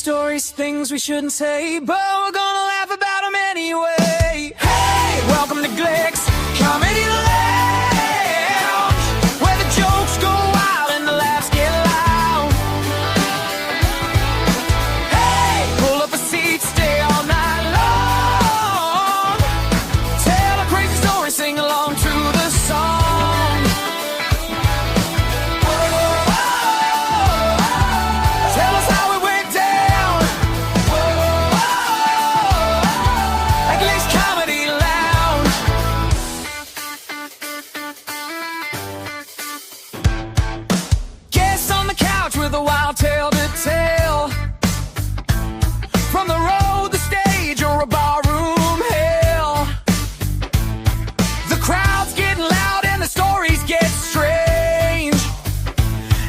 stories, things we shouldn't say, but we're gonna laugh about them anyway. Hey, welcome to Glick's Comedy Lounge, where the jokes go wild and the laughs get loud. Hey, pull up a seat, stay all night long. Tell a crazy story, sing along to the song. With a wild tale to tell, from the road, the stage, or a barroom hell. The crowd's getting loud and the stories get strange.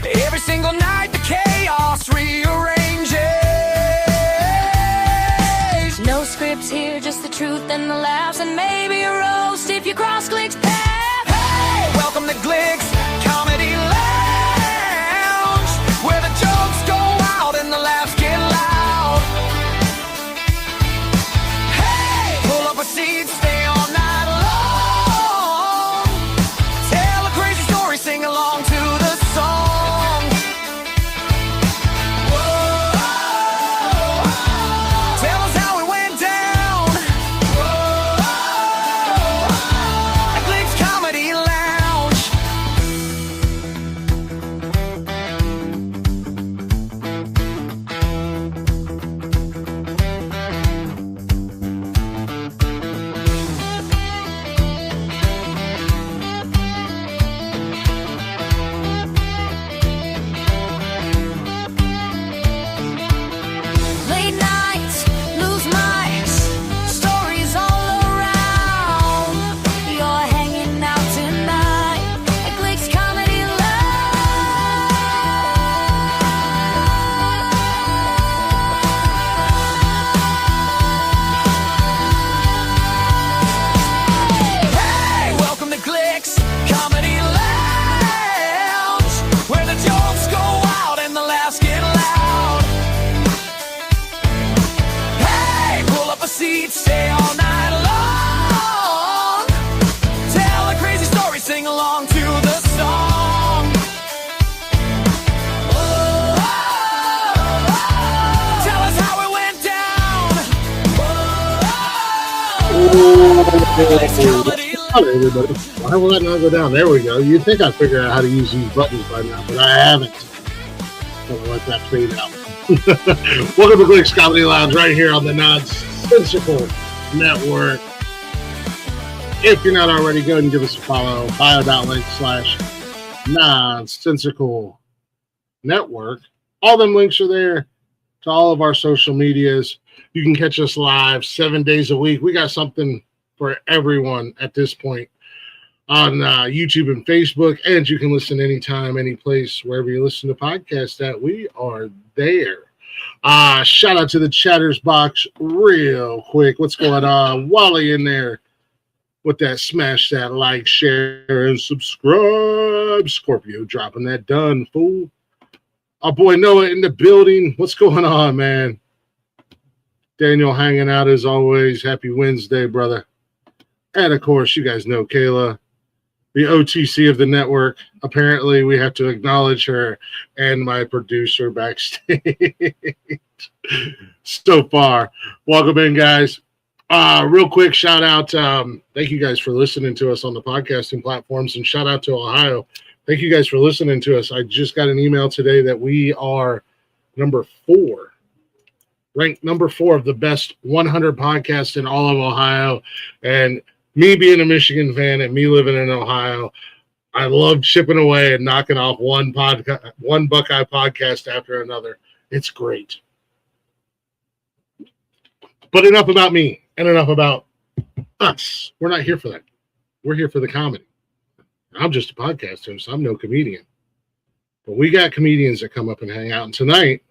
Every single night the chaos rearranges. No scripts here, just the truth and the laughs, and maybe a roast if you cross Glick's path. Hey, welcome to Glick's Comedy Lounge, where the jokes go wild and the laughs get loud. Hey, pull up a seat, stay all night long. Tell a crazy story, sing along to the song. Whoa, tell us how it went down. Whoa, at Glick's Comedy Lounge. Late nights, loose minds, stories all around. You're hanging out tonight at Glick's Comedy Lounge. Hey, welcome to Glick's Comedy Lounge, where the jokes go wild and the laughs get loud. Hey, pull up a seat, stay all night long. Tell a crazy story, sing along to the song. Whoa, tell us how it went down. Comedy Hello, everybody. Why will that not go down? There we go. You'd think I'd figure out how to use these buttons by now, but I haven't. I'm gonna let that fade out. Welcome to Glick's Comedy Lounge, right here on the Nonsensical Network. If you're not already, go ahead and give us a follow. bio.link/Nonsensical Network. All them links are there to all of our social medias. You can catch us live 7 days a week. We got something for everyone at this point on YouTube and Facebook, and you can listen anytime, any place, wherever you listen to podcasts at. We are there. Shout out to the chatters box real quick. What's going on? Wally in there with that smash that like, share, and subscribe. Scorpio dropping that done, fool. Our boy Noah in the building. What's going on, man? Daniel hanging out as always. Happy Wednesday, brother. And of course, you guys know Kayla, the OTC of the network. Apparently, we have to acknowledge her and my producer backstage. So far, welcome in, guys. Real quick shout out. Thank you guys for listening to us on the podcasting platforms, and shout out to Ohio. Thank you guys for listening to us. I just got an email today that we are number 4. Ranked number 4 of the best 100 podcasts in all of Ohio. And me being a Michigan fan and me living in Ohio, I love chipping away and knocking off one Buckeye podcast after another. It's great. But enough about me and enough about us. We're not here for that. We're here for the comedy. I'm just a podcast host. I'm no comedian. But we got comedians that come up and hang out. And tonight,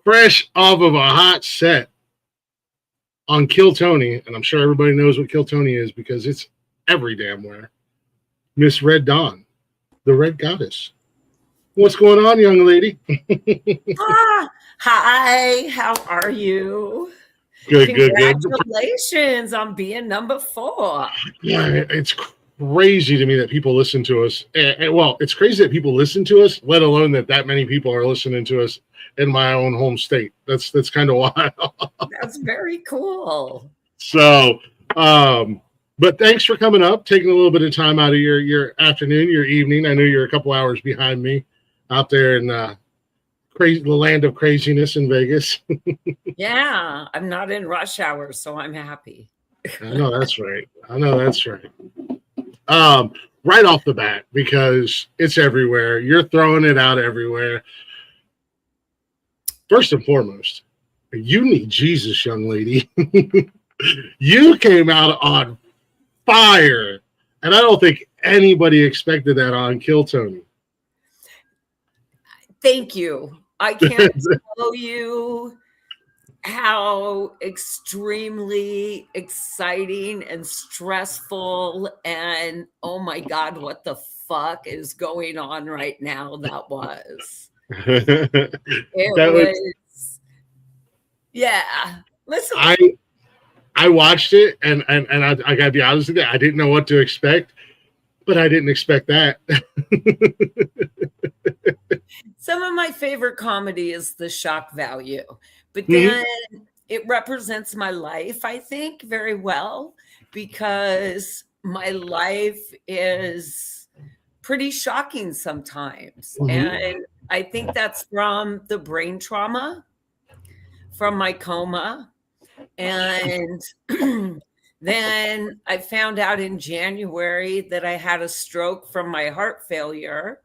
fresh off of a hot set on Kill Tony, and I'm sure everybody knows what Kill Tony is because it's every damn where, Miss Red Dawn, the Red Goddess. What's going on, young lady? Hi, how are you? Good, good, good. Congratulations on being number 4. Yeah, it's crazy to me that people listen to us. Well, it's crazy that people listen to us, let alone that many people are listening to us in my own home state. That's kind of wild. That's very cool. So, but thanks for coming up, taking a little bit of time out of your afternoon, your evening. I know you're a couple hours behind me out there in the land of craziness in Vegas. Yeah, I'm not in rush hour, so I'm happy. I know that's right. I know that's right. Right off the bat, because it's everywhere. You're throwing it out everywhere. First and foremost, you need Jesus, young lady. You came out on fire. And I don't think anybody expected that on Kill Tony. Thank you. I can't tell you how extremely exciting and stressful and oh my God, what the fuck is going on right now that was. Yeah. Listen. I watched it and I gotta be honest with you, I didn't know what to expect, but I didn't expect that. Some of my favorite comedy is the shock value, but then it represents my life, I think, very well, because my life is pretty shocking sometimes. And I think that's from the brain trauma, from my coma. And then I found out in January that I had a stroke from my heart failure.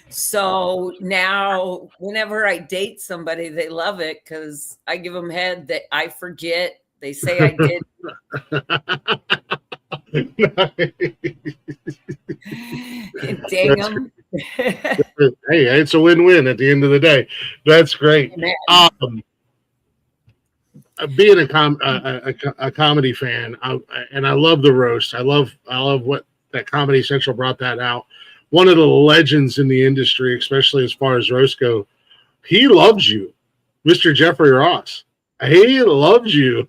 So now whenever I date somebody, they love it because I give them head that I forget. They say I did. Dang them. Hey, it's a win-win at the end of the day. That's great. Being a comedy fan, and I love the roast. I love what that Comedy Central brought that out. One of the legends in the industry, especially as far as roast go, he loves you, Mr. Jeffrey Ross. He loves you.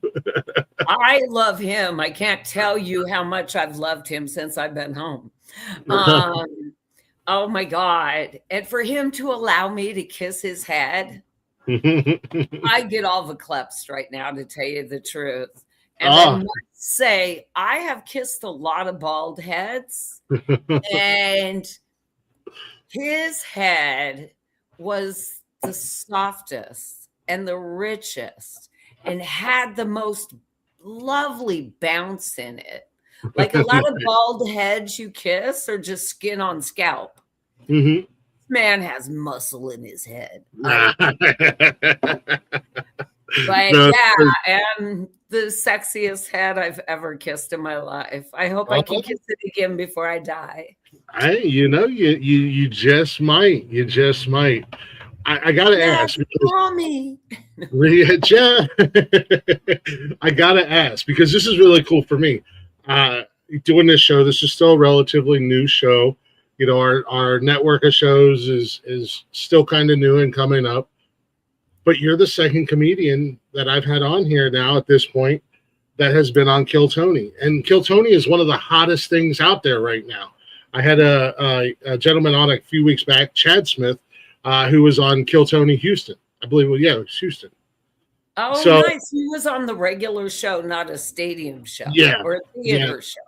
I love him. I can't tell you how much I've loved him since I've been home. Oh my God. And for him to allow me to kiss his head, I get all the kleps right now, to tell you the truth. And I must say, I have kissed a lot of bald heads, and his head was the softest and the richest and had the most lovely bounce in it. Like a lot of bald heads you kiss are just skin on scalp. This man has muscle in his head. But yeah, and the sexiest head I've ever kissed in my life. I hope I can kiss it again before I die. You just might. You just might. I gotta ask. Call me. I gotta ask because this is really cool for me. Doing this show, this is still a relatively new show. You know, our network of shows is still kind of new and coming up. But you're the second comedian that I've had on here now at this point that has been on Kill Tony. And Kill Tony is one of the hottest things out there right now. I had a gentleman on a few weeks back, Chad Smith, who was on Kill Tony Houston. I believe, it was Houston. Oh, so, nice. He was on the regular show, not a stadium show or a theater show.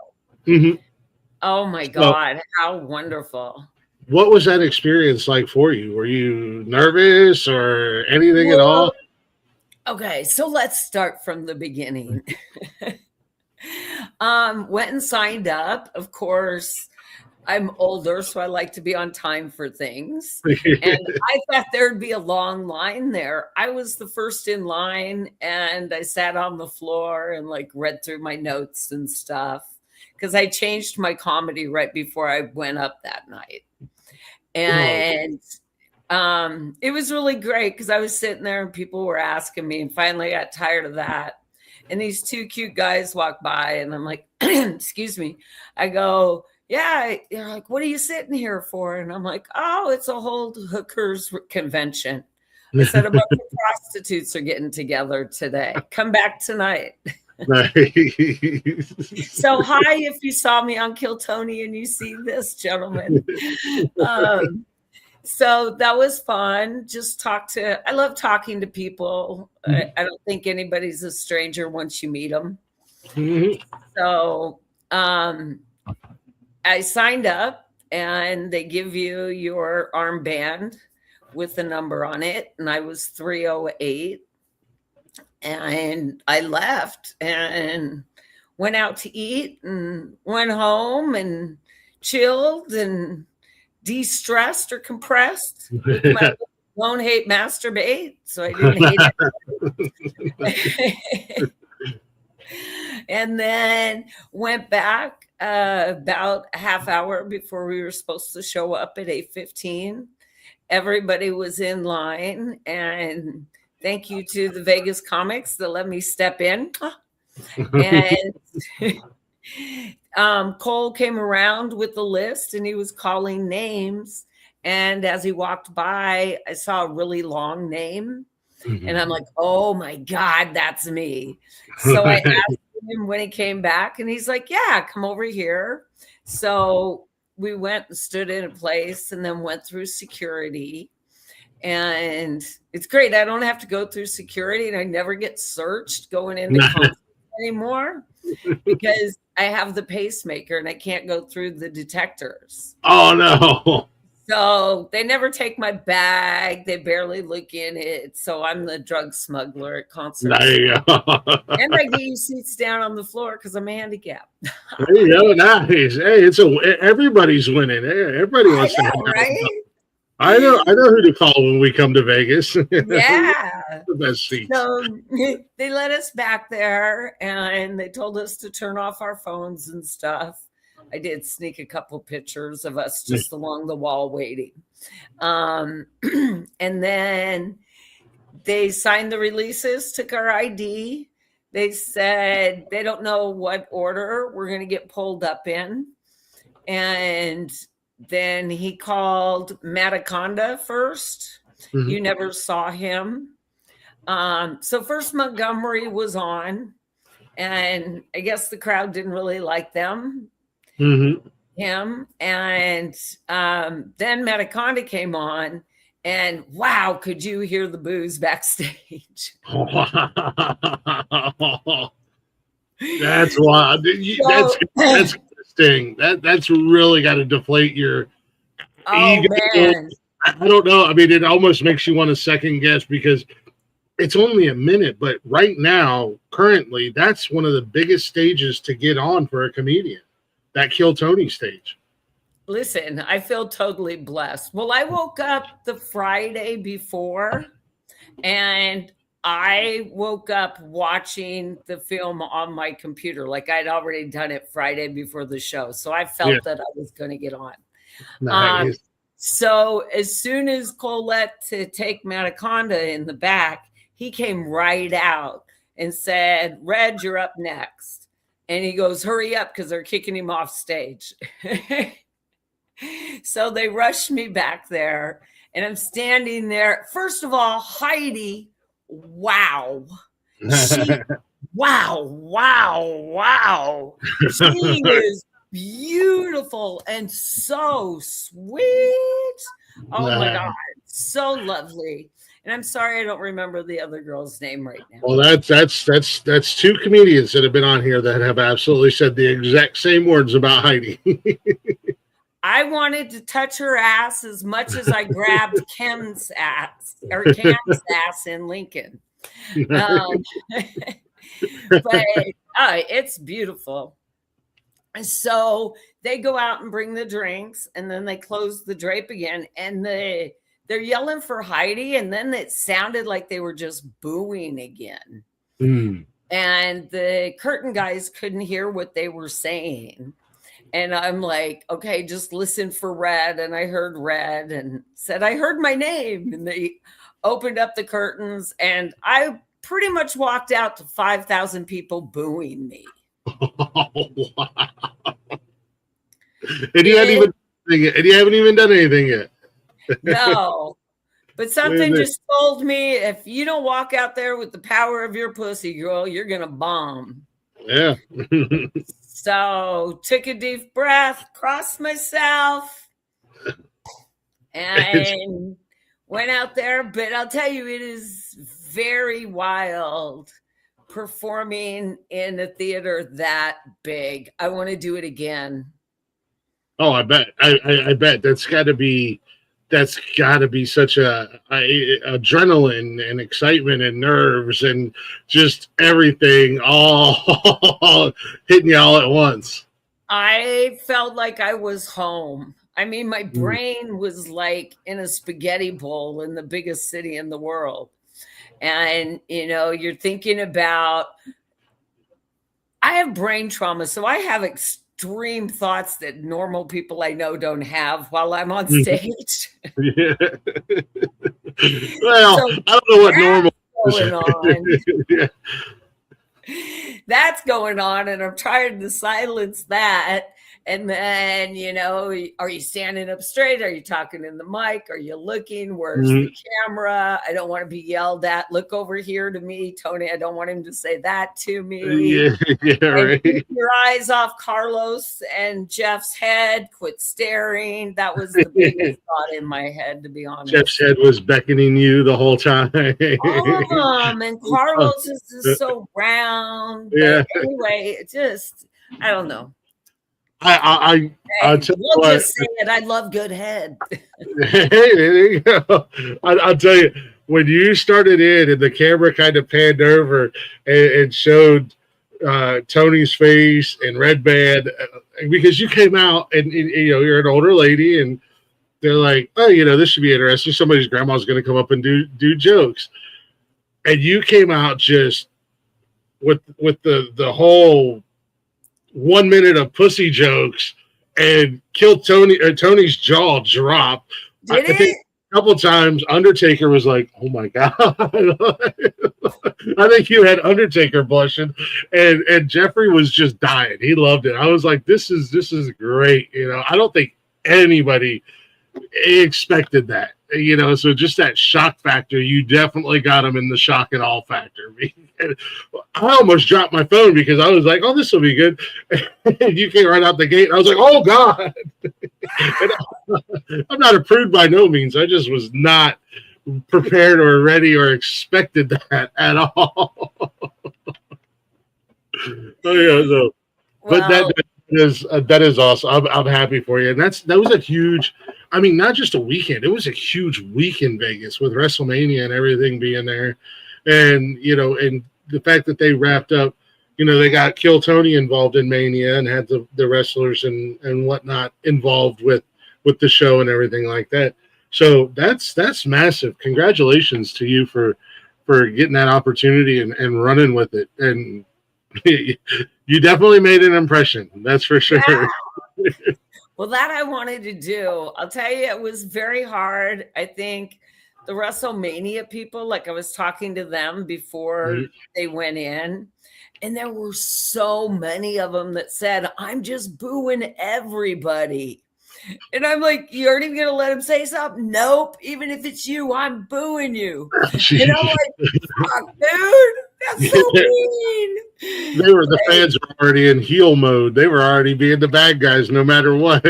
Oh, my God. How wonderful. What was that experience like for you? Were you nervous or anything at all? Okay, so let's start from the beginning. Went and signed up. Of course, I'm older, so I like to be on time for things. And I thought there'd be a long line there. I was the first in line, and I sat on the floor and read through my notes and stuff because I changed my comedy right before I went up that night. And it was really great because I was sitting there and people were asking me, and finally I got tired of that. And these two cute guys walked by and I'm like, excuse me. I go, yeah. They're like, what are you sitting here for? And I'm like, oh, it's a whole hookers convention. I said a bunch of prostitutes are getting together today. Come back tonight. Nice. So hi, if you saw me on Kill Tony and you see this, gentleman. So that was fun. Just I love talking to people. I don't think anybody's a stranger once you meet them. Mhm. So I signed up and they give you your armband with a number on it. And I was 308. And I left and went out to eat and went home and chilled and de-stressed or compressed with my Don't Hate Masturbate. So I didn't hate it. And then went back about a half hour before we were supposed to show up at 8:15. Everybody was in line, and thank you to the Vegas comics that let me step in. And Cole came around with the list and he was calling names. And as he walked by, I saw a really long name. And I'm like, oh my God, that's me. So I asked him when he came back and he's like, yeah, come over here. So we went and stood in a place and then went through security. And it's great. I don't have to go through security and I never get searched going into concerts anymore because I have the pacemaker and I can't go through the detectors. Oh, no. So they never take my bag. They barely look in it. So I'm the drug smuggler at concerts. There you go. And I get you seats down on the floor because I'm handicapped. There you go. Nice. Hey, everybody's winning. Hey, everybody wants to know, right? I know who to call when we come to Vegas. Yeah. The best seats. So they let us back there and they told us to turn off our phones and stuff. I did sneak a couple pictures of us just along the wall waiting. And then they signed the releases, took our ID. They said they don't know what order we're going to get pulled up in. And then he called Mataconda first. You never saw him. So first Montgomery was on. And I guess the crowd didn't really like him. And then Mataconda came on, and wow, could you hear the booze backstage? That's wild. That's interesting. That's really got to deflate your ego. Man. I don't know. I mean, it almost makes you want to second guess because it's only a minute, but right now, currently, that's one of the biggest stages to get on for a comedian. That Kill Tony stage. Listen, I feel totally blessed. Well, I woke up the Friday before and I woke up watching the film on my computer. Like I'd already done it Friday before the show. So I felt that I was going to get on. Nice. So as soon as Colette to take Mataconda in the back, he came right out and said, Red, you're up next. And he goes, hurry up, because they're kicking him off stage. So they rushed me back there, and I'm standing there. First of all, Heidi, wow. Wow. She is beautiful and so sweet. Oh, my God. So lovely. And I'm sorry I don't remember the other girl's name right now. Well, that's two comedians that have been on here that have absolutely said the exact same words about Heidi. I wanted to touch her ass as much as I grabbed Cam's ass in Lincoln. But it's beautiful. So they go out and bring the drinks, and then they close the drape again, and they're yelling for Heidi, and then it sounded like they were just booing again. And the curtain guys couldn't hear what they were saying. And I'm like, okay, just listen for Red. And I heard Red and said, I heard my name. And they opened up the curtains, and I pretty much walked out to 5,000 people booing me. Oh, wow. And you haven't even done anything yet. No, But something just told me if you don't walk out there with the power of your pussy, girl, you're going to bomb. Yeah. So took a deep breath, crossed myself, and went out there. But I'll tell you, it is very wild performing in a theater that big. I want to do it again. Oh, I bet. I bet that's got to be such a adrenaline and excitement and nerves and just everything all hitting you all at once. I felt like I was home. I mean, my brain was like in a spaghetti bowl in the biggest city in the world. And, you're thinking about, I have brain trauma, so I have extreme thoughts that normal people I know don't have while I'm on stage. Yeah. Well, so I don't know what normal going on. Yeah. That's going on, and I'm trying to silence that. And then, are you standing up straight? Are you talking in the mic? Are you looking? Where's the camera? I don't want to be yelled at. Look over here to me, Tony. I don't want him to say that to me. Yeah, right. Keep your eyes off Carlos and Jeff's head. Quit staring. That was the biggest thought in my head, to be honest. Jeff's head was beckoning you the whole time. All of them. And Carlos is just so round. Yeah. But anyway, I don't know. I'll tell you what. Just say it. I love good head. Hey, there you go. I'll tell you, when you started in and the camera kind of panned over and showed Tony's face and Red Band, because you came out and you're an older lady and they're like, oh, this should be interesting. Somebody's grandma's going to come up and do jokes, and you came out just with the whole 1 minute of pussy jokes and killed Tony's jaw dropped. I think a couple of times Undertaker was like, oh my God. I think you had Undertaker blushing, and Jeffrey was just dying. He loved it. I was like, this is great. I don't think anybody expected that. So just that shock factor, you definitely got him in the shock and awe factor. I almost dropped my phone because I was like, oh, this will be good. And you came right out the gate. I was like, oh, God. I'm not a prude by no means. I just was not prepared or ready or expected that at all. But that is awesome. I'm happy for you. And that was a huge, not just a weekend. It was a huge week in Vegas with WrestleMania and everything being there. And, and the fact that they wrapped up, they got Kill Tony involved in Mania and had the wrestlers and whatnot involved with the show and everything like that. So that's massive. Congratulations to you for getting that opportunity and running with it. And you definitely made an impression. That's for sure. Yeah. Well, that I wanted to do. I'll tell you, it was very hard. I think the WrestleMania people, like I was talking to them before they went in, and there were so many of them that said, I'm just booing everybody. And I'm like, you aren't even going to let him say something? Nope. Even if it's you, I'm booing you. And I'm like, fuck, dude. That's so mean. The fans were already in heel mode. They were already being the bad guys no matter what.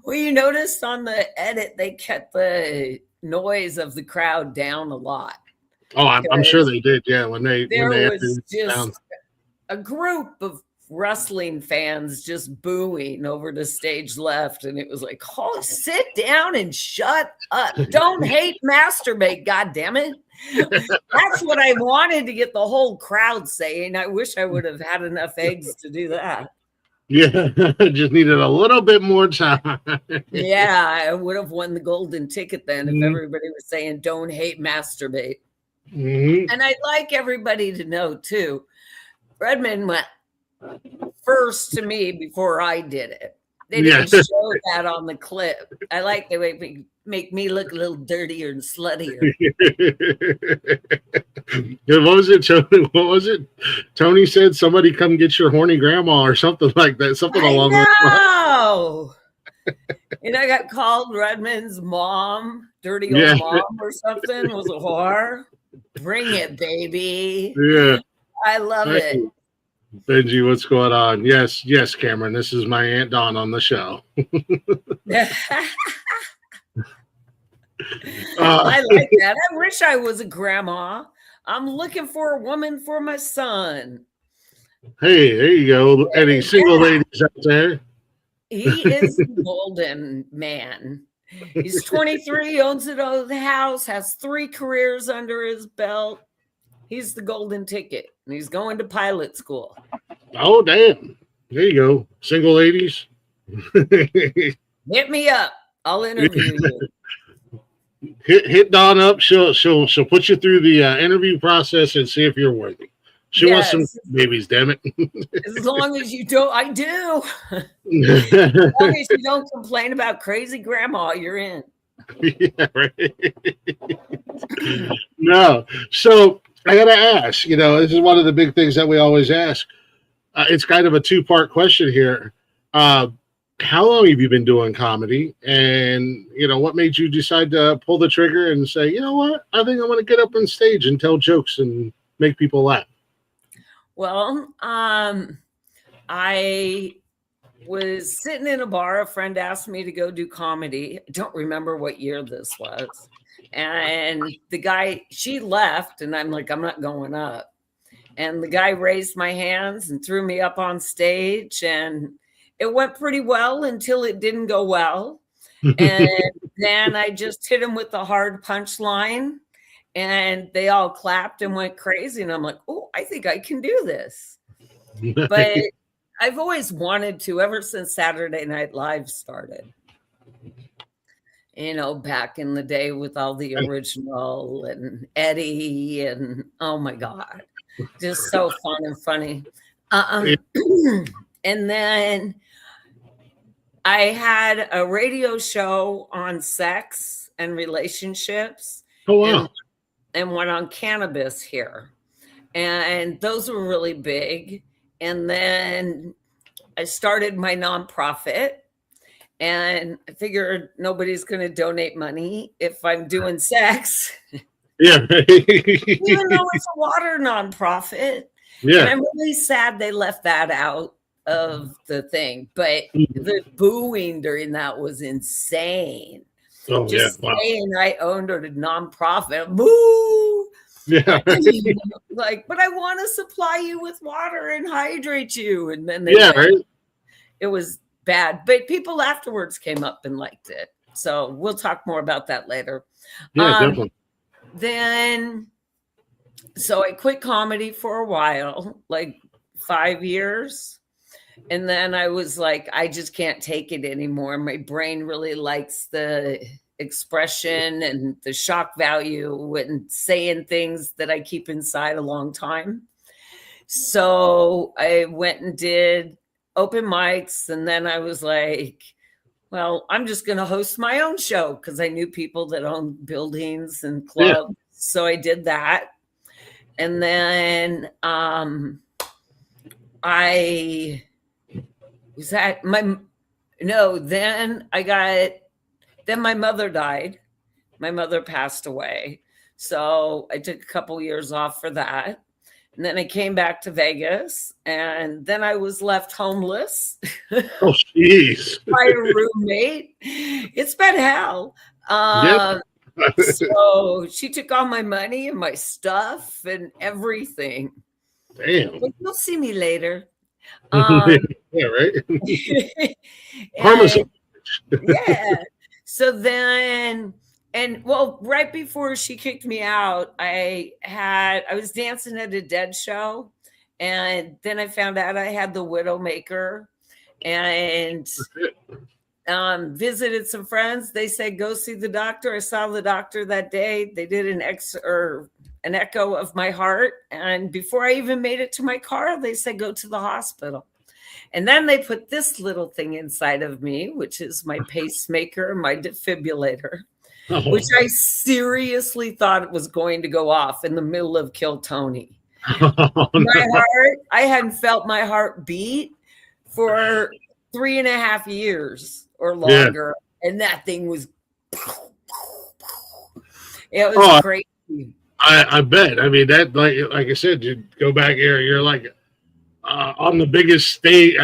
Well, you noticed on the edit, they kept the noise of the crowd down a lot. Oh, I'm sure they did. Yeah. There was just a group of wrestling fans just booing over to stage left, and it was like, oh, sit down and shut up. Don't hate, masturbate, god damn it. That's what I wanted to get the whole crowd saying. I wish I would have had enough eggs to do that. Yeah, just needed a little bit more time. Yeah, I would have won the golden ticket then if everybody was saying don't hate, masturbate. And I'd like everybody to know too, Redmond went first to me before I did it. They didn't show that on the clip. I like the way make me look a little dirtier and sluttier. What was it, Tony? What was it? Tony said, somebody come get your horny grandma or something like that. Something along those lines. And I got called Redmond's mom, dirty Yeah. old mom or something, was a whore. Bring it, baby. Yeah. I love it. Benji, what's going on? Yes, Cameron. This is my Aunt Dawn on the show. I like that. I wish I was a grandma. I'm looking for a woman for my son. Hey, there you go. Any single ladies out there? He is the golden man. He's 23, owns an old house, has 3 careers under his belt. He's the golden ticket, and he's going to pilot school. Oh, damn. There you go. Single ladies. Hit me up. I'll interview you. Hit Dawn up. She'll put you through the interview process and see if you're worthy. She wants some babies, damn it. As long as you don't, I do. As long as you don't complain about crazy grandma, you're in. Yeah, right. No. So I got to ask, this is one of the big things that we always ask. It's kind of a 2-part question here. How long have you been doing comedy? And, what made you decide to pull the trigger and say, you know what? I think I'm going to get up on stage and tell jokes and make people laugh. Well, I was sitting in a bar. A friend asked me to go do comedy. I don't remember what year this was. And she left, and I'm like, I'm not going up. And the guy raised my hands and threw me up on stage, and it went pretty well until it didn't go well. And then I just hit him with a hard punchline, and they all clapped and went crazy. And I'm like, oh, I think I can do this. But I've always wanted to, ever since Saturday Night Live started. Back in the day with all the original and Eddie, and oh my God, just so fun and funny. And then I had a radio show on sex and relationships. Oh, wow. And one on cannabis here. And those were really big. And then I started my nonprofit. And I figured nobody's going to donate money if I'm doing sex. Yeah. Even though it's a water nonprofit. Yeah. And I'm really sad they left that out of the thing. But the booing during that was insane. Oh, Just yeah. Wow. saying I owned a nonprofit. Boo! Yeah. Like, but I want to supply you with water and hydrate you. And then it was bad. But people afterwards came up and liked it. So we'll talk more about that later. Yeah, definitely. Then, so I quit comedy for a while, like 5 years. And then I was like, I just can't take it anymore. My brain really likes the expression and the shock value and saying things that I keep inside a long time. So I went and did open mics. And then I was like, well, I'm just going to host my own show because I knew people that owned buildings and clubs. Yeah. So I did that. And then then my mother died. My mother passed away. So I took a couple years off for that. And then I came back to Vegas, and then I was left homeless. Oh, jeez. By a roommate. It's been hell. So she took all my money and my stuff and everything. Damn. But you'll see me later. Yeah, right? Yeah. So then, right before she kicked me out, I was dancing at a Dead show, and then I found out I had the Widowmaker, and visited some friends. They said, go see the doctor. I saw the doctor that day. They did an echo of my heart. And before I even made it to my car, they said, go to the hospital. And then they put this little thing inside of me, which is my pacemaker, my defibrillator, which I seriously thought it was going to go off in the middle of Kill Tony. My heart, I hadn't felt my heart beat for 3.5 years or longer. And that thing was, it was Oh, crazy. I bet. I mean, that, like I said, you go back here, you're like on the biggest stage,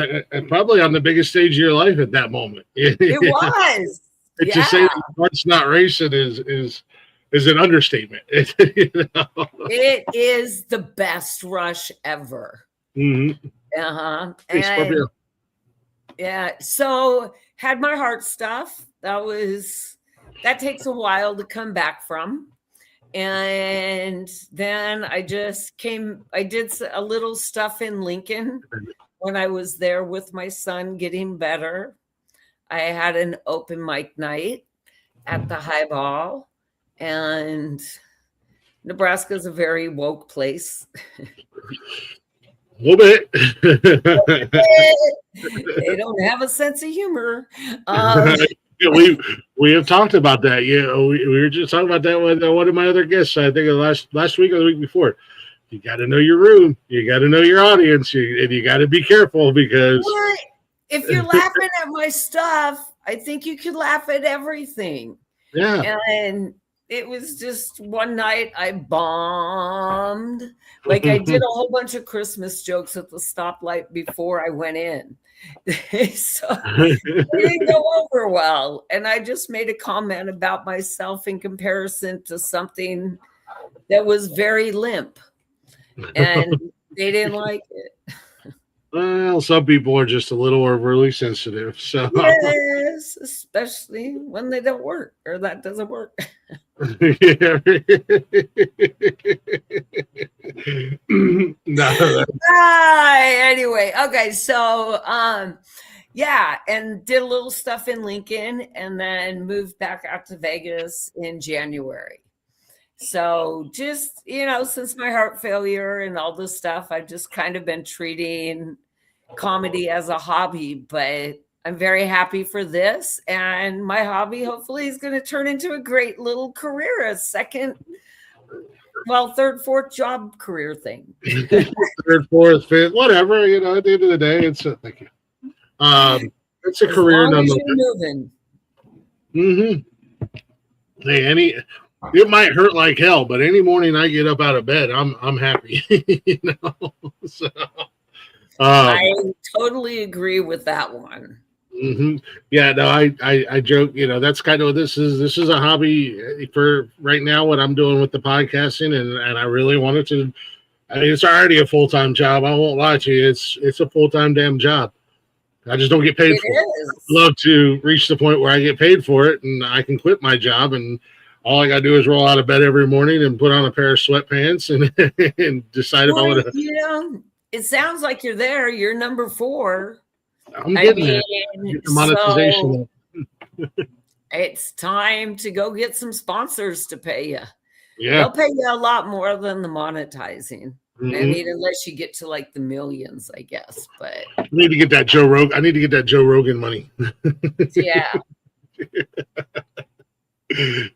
probably on the biggest stage of your life at that moment. It was. And to say that your heart's not racing is an understatement. You know? It is the best rush ever. Mm-hmm. Hey, Scorpio. Yeah. So had my heart stuff. That takes a while to come back from. And then I did a little stuff in Lincoln when I was there with my son getting better. I had an open mic night at the Highball, and Nebraska is a very woke place. A little bit. They don't have a sense of humor. We have talked about that. Yeah, we were just talking about that with one of my other guests. I think last week or the week before. You got to know your room. You got to know your audience, and you got to be careful because if you're laughing at my stuff, I think you could laugh at everything. Yeah. And it was just one night I bombed. Like I did a whole bunch of Christmas jokes at the stoplight before I went in. So it didn't go over well. And I just made a comment about myself in comparison to something that was very limp. And they didn't like it. Well, some people are just a little overly sensitive. So yes, especially when they don't work or that doesn't work. No. Anyway, okay, so and did a little stuff in Lincoln and then moved back out to Vegas in January. So just, since my heart failure and all this stuff, I've just kind of been treating comedy as a hobby, but I'm very happy for this. And my hobby hopefully is going to turn into a great little career, a third, fourth job career thing. Third, fourth, fifth, whatever, at the end of the day, it's thank you. It's a career nonetheless. Mm-hmm. Hey, it might hurt like hell, but any morning I get up out of bed, I'm happy. So I totally agree with that one. Mm-hmm. Yeah, no, I joke. That's kind of this is a hobby for right now. What I'm doing with the podcasting, and I really wanted to. I mean, it's already a full-time job. I won't lie to you. It's a full-time damn job. I just don't get paid for it. I'd love to reach the point where I get paid for it, and I can quit my job and. All I gotta do is roll out of bed every morning and put on a pair of sweatpants and decide if I want to. It sounds like you're there. You're number 4. I'm getting there. Monetization. So it's time to go get some sponsors to pay you. Yeah, they'll pay you a lot more than the monetizing. Mm-hmm. I mean, unless you get to like the millions, I guess. But I need to get that Joe Rogan money. Yeah.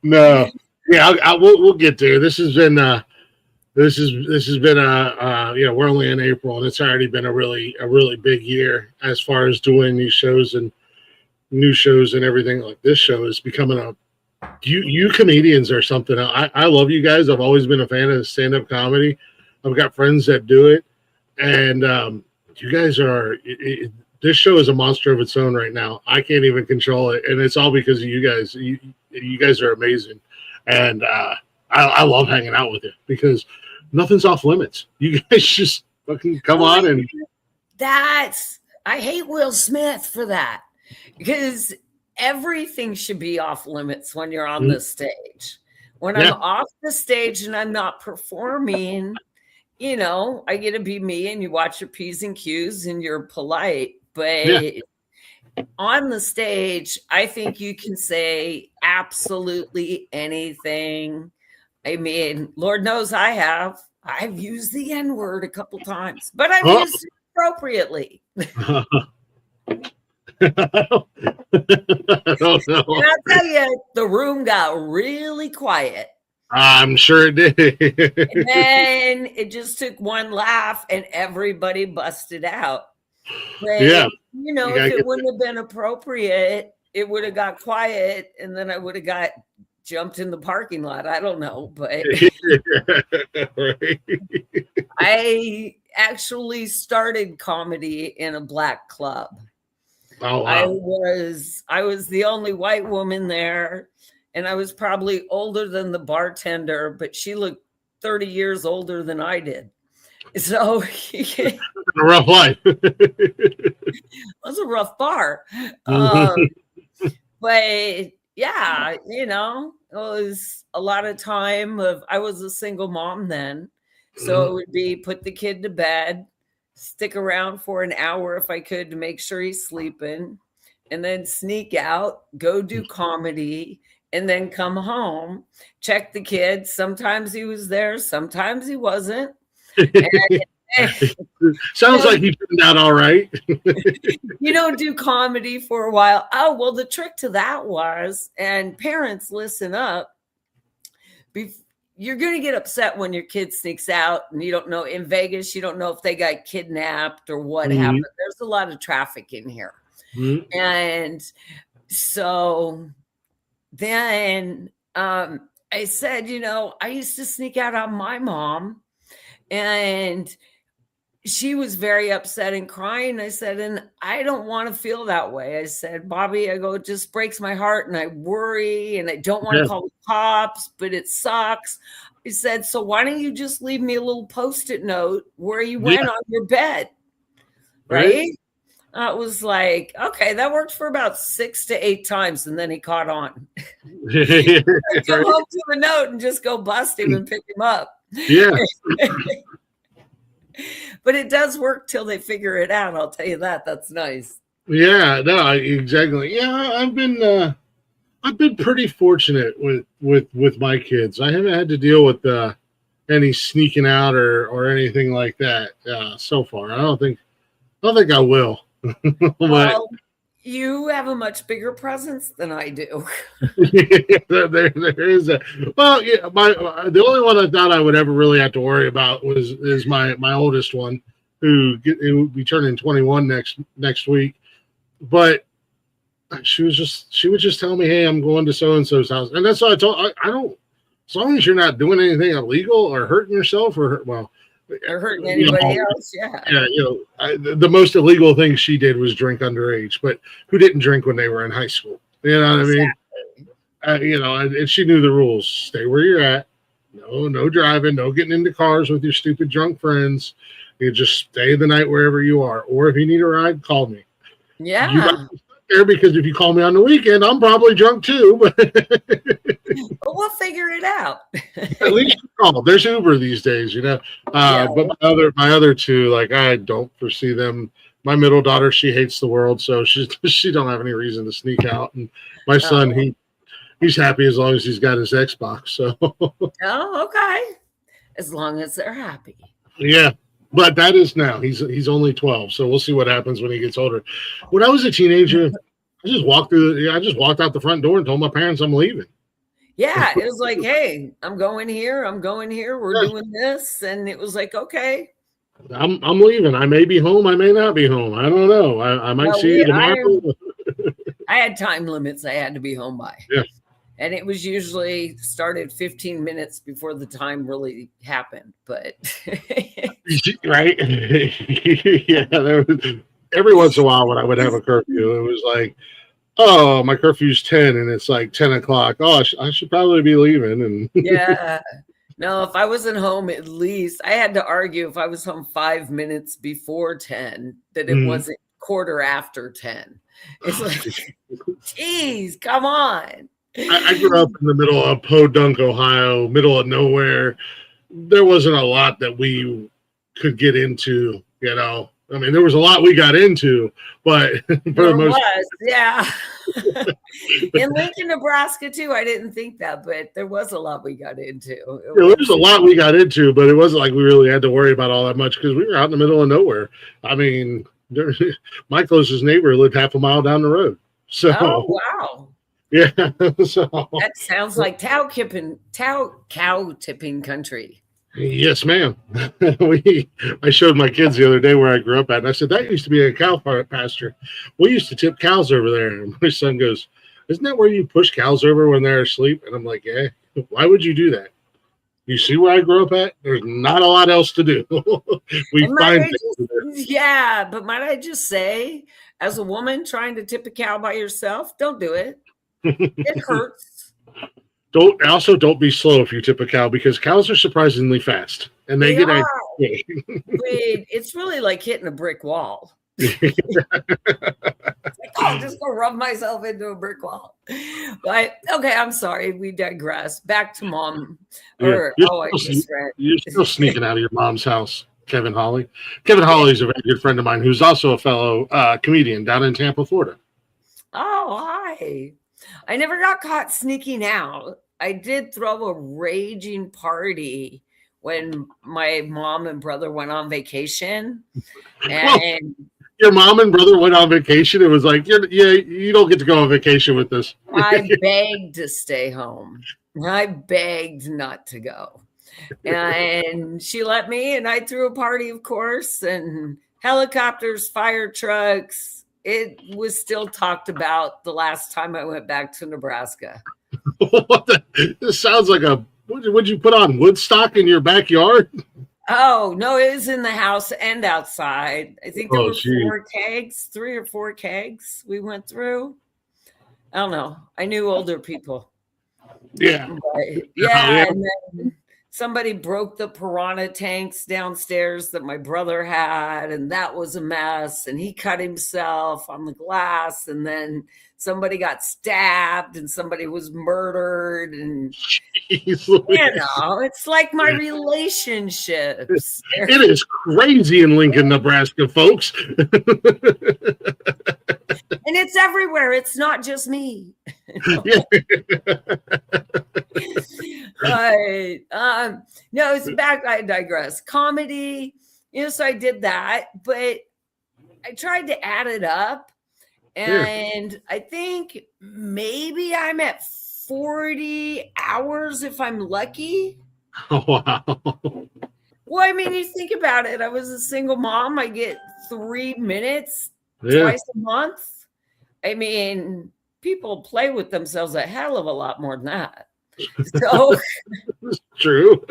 No, yeah, we'll get there. This has been we're only in April and it's already been a really big year as far as doing these shows and new shows and everything. Like this show is becoming you comedians are something. I love you guys. I've always been a fan of stand-up comedy. I've got friends that do it, and you guys are. This show is a monster of its own right now. I can't even control it, and it's all because of you guys. You guys are amazing, and I love hanging out with you because nothing's off limits. You guys just fucking come on and. I hate Will Smith for that because everything should be off limits when you're on the stage. When I'm off the stage and I'm not performing, I get to be me and you watch your P's and Q's and you're polite. But on the stage, I think you can say absolutely anything. I mean, Lord knows I've used the N-word a couple times, but I've used it appropriately. I don't know. And I'll tell you, the room got really quiet. I'm sure it did. And then it just took one laugh and everybody busted out. But, if it wouldn't have been appropriate, it would have got quiet, and then I would have got jumped in the parking lot. I don't know, but I actually started comedy in a black club. Oh, wow. I was the only white woman there, and I was probably older than the bartender, but she looked 30 years older than I did. So a rough life. It was a rough bar. But yeah, you know, it was a lot of time of, I was a single mom then. So it would be put the kid to bed, stick around for an hour if I could to make sure he's sleeping, and then sneak out, go do comedy, and then come home, check the kid. Sometimes he was there, sometimes he wasn't. Sounds like he turned out all right. You don't do comedy for a while. Oh, well, the trick to that was, and parents, listen up, you're going to get upset when your kid sneaks out and you don't know. In Vegas, you don't know if they got kidnapped or what happened. There's a lot of traffic in here. And so then I said, you know, I used to sneak out on my mom, and she was very upset and crying. I said, and I don't want to feel that way. I said, Bobby, I go, it just breaks my heart, and I worry, and I don't want to call the cops, but it sucks. I said, so why don't you just leave me a little Post-it note where you went on your bed? Right? It was like, okay, that worked for about 6 to 8 times, and then he caught on. I come home to the note and just go bust him and pick him up. Yeah. But it does work till they figure it out. I'll tell you that. That's nice. Yeah, no, exactly. Yeah, I've been pretty fortunate with my kids. I haven't had to deal with any sneaking out or anything like that so far. I don't think I will. Well, you have a much bigger presence than I do. there is a, well, yeah. The only one I thought I would ever really have to worry about is my oldest one, who will be turning 21 next week. But she would just tell me, hey, I'm going to so and so's house, and that's what I told. I don't, as long as you're not doing anything illegal or hurting yourself or hurting anybody else. Yeah. The most illegal thing she did was drink underage, but who didn't drink when they were in high school? You know what I mean? And she knew the rules. Stay where you're at. No driving. No getting into cars with your stupid drunk friends. You just stay the night wherever you are. Or if you need a ride, call me. Yeah. You got to there, because if you call me on the weekend, I'm probably drunk too. But we'll figure it out. At least you call. There's Uber these days, But my other two, like, I don't foresee them. My middle daughter, she hates the world, so she don't have any reason to sneak out. And my son, he's happy as long as he's got his Xbox. So. Oh, okay. As long as they're happy. Yeah. But that is now. He's only 12, so we'll see what happens when he gets older. When I was a teenager, I just walked out the front door and told my parents I'm leaving. Yeah, it was like, hey, I'm going here. We're doing this, and it was like, okay, I'm leaving. I may be home. I may not be home. I don't know. I might see you tomorrow. I had time limits I had to be home by. Yeah. And it was usually started 15 minutes before the time really happened, but right. Yeah, there was, every once in a while when I would have a curfew, it was like, oh, my curfew's 10 and it's like 10 o'clock. Oh, I should probably be leaving. And yeah, no, if I wasn't home, at least I had to argue if I was home 5 minutes before 10 that it wasn't quarter after 10. It's like, geez, come on. I grew up in the middle of Podunk, Ohio, middle of nowhere. There wasn't a lot that we could get into, I mean, there was a lot we got into, but there was. In Lincoln, Nebraska, too. I didn't think that, but there was a lot we got into. There was a lot we got into, but it wasn't like we really had to worry about all that much because we were out in the middle of nowhere. I mean, my closest neighbor lived half a mile down the road. So, oh, wow. Yeah, so that sounds like cow tipping country. Yes, ma'am. I showed my kids the other day where I grew up at, and I said, that used to be a cow pasture. We used to tip cows over there. And my son goes, isn't that where you push cows over when they're asleep? And I'm like, yeah. Why would you do that? You see where I grew up at? There's not a lot else to do. We find yeah, but might I just say, as a woman trying to tip a cow by yourself, don't do it. It hurts. Don't be slow if you tip a cow, because cows are surprisingly fast and they get angry. It's really like hitting a brick wall. It's like, I'll just go rub myself into a brick wall. But okay, I'm sorry, we digress. Back to mom. You're still sneaking out of your mom's house, Kevin Hawley. Kevin Hawley is a very good friend of mine who's also a fellow comedian down in Tampa, Florida. Oh, hi. I never got caught sneaking out. I did throw a raging party when my mom and brother went on vacation. And your mom and brother went on vacation. It was like, you don't get to go on vacation with us. I begged to stay home. I begged not to go. And she let me, and I threw a party, of course, and helicopters, fire trucks. It was still talked about the last time I went back to Nebraska. This sounds like would you put on Woodstock in your backyard? Oh, no, it was in the house and outside. I think there were 3 or 4 kegs we went through. I don't know. I knew older people. Yeah. And then somebody broke the piranha tanks downstairs that my brother had, and that was a mess. And he cut himself on the glass, and then somebody got stabbed, and somebody was murdered. And it's like my relationships. It is crazy in Lincoln, Nebraska, folks. And it's everywhere. It's not just me. Right. No, it's back. I digress. Comedy. So I did that, but I tried to add it up, and I think maybe I'm at 40 hours if I'm lucky. Oh, wow. Well, I mean, you think about it. I was a single mom. I get 3 minutes twice a month. I mean, people play with themselves a hell of a lot more than that. So true.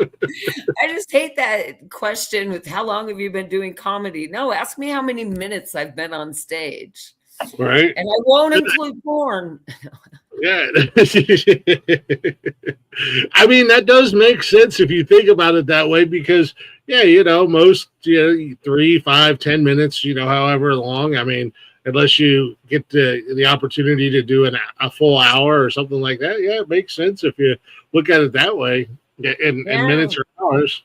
I just hate that question with how long have you been doing comedy? No, ask me how many minutes I've been on stage. Right. And I won't include porn. Yeah. I mean, that does make sense if you think about it that way, because most 3, 5, 10 minutes, however long. I mean, unless you get the opportunity to do a full hour or something like that. Yeah, it makes sense if you look at it that way in minutes or hours.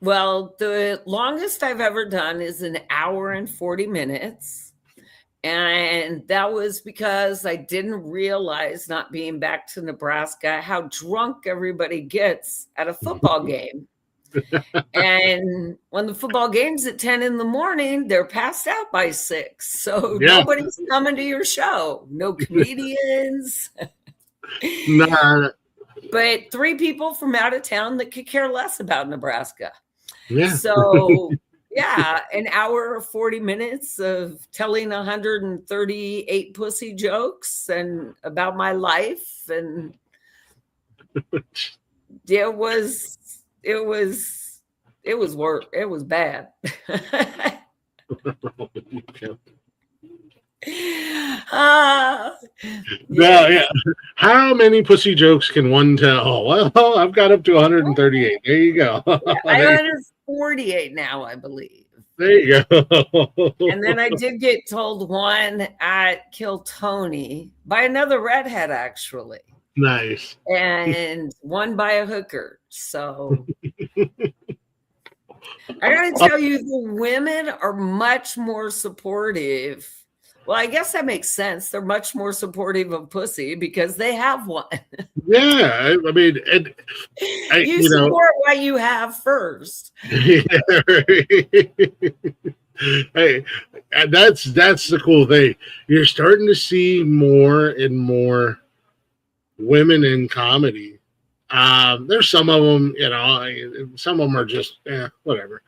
Well, the longest I've ever done is 1 hour and 40 minutes. And that was because I didn't realize, not being back to Nebraska, how drunk everybody gets at a football game. And when the football game's at 10 in the morning, they're passed out by 6. So nobody's coming to your show. No comedians. Nah. But 3 people from out of town that could care less about Nebraska. Yeah. So 1 hour or 40 minutes of telling 138 pussy jokes and about my life. And it was work. It was bad. How many pussy jokes can one tell? Well, I've got up to 138. There you go. I'm 148 now, I believe. There you go. And then I did get told one at Kill Tony by another redhead, actually. Nice. And one by a hooker. So I gotta tell you, the women are much more supportive. Well, I guess that makes sense. They're much more supportive of pussy because they have one. Yeah, I mean, you support what you have first. Yeah, hey, and that's the cool thing. You're starting to see more and more women in comedy There's some of them, some of them are just whatever.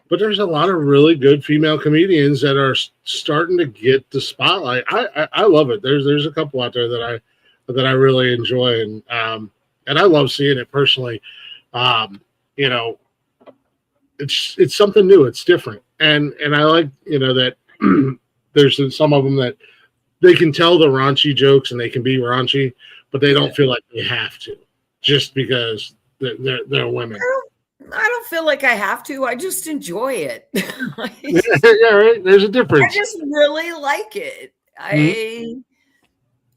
But there's a lot of really good female comedians that are starting to get the spotlight. I love it. There's a couple out there that I really enjoy, and I love seeing it personally. It's something new. It's different, and I like that there's some of them that they can tell the raunchy jokes and they can be raunchy, but they don't feel like they have to just because they're women. I don't feel like I have to. I just enjoy it. Yeah, right. There's a difference. I just really like it. I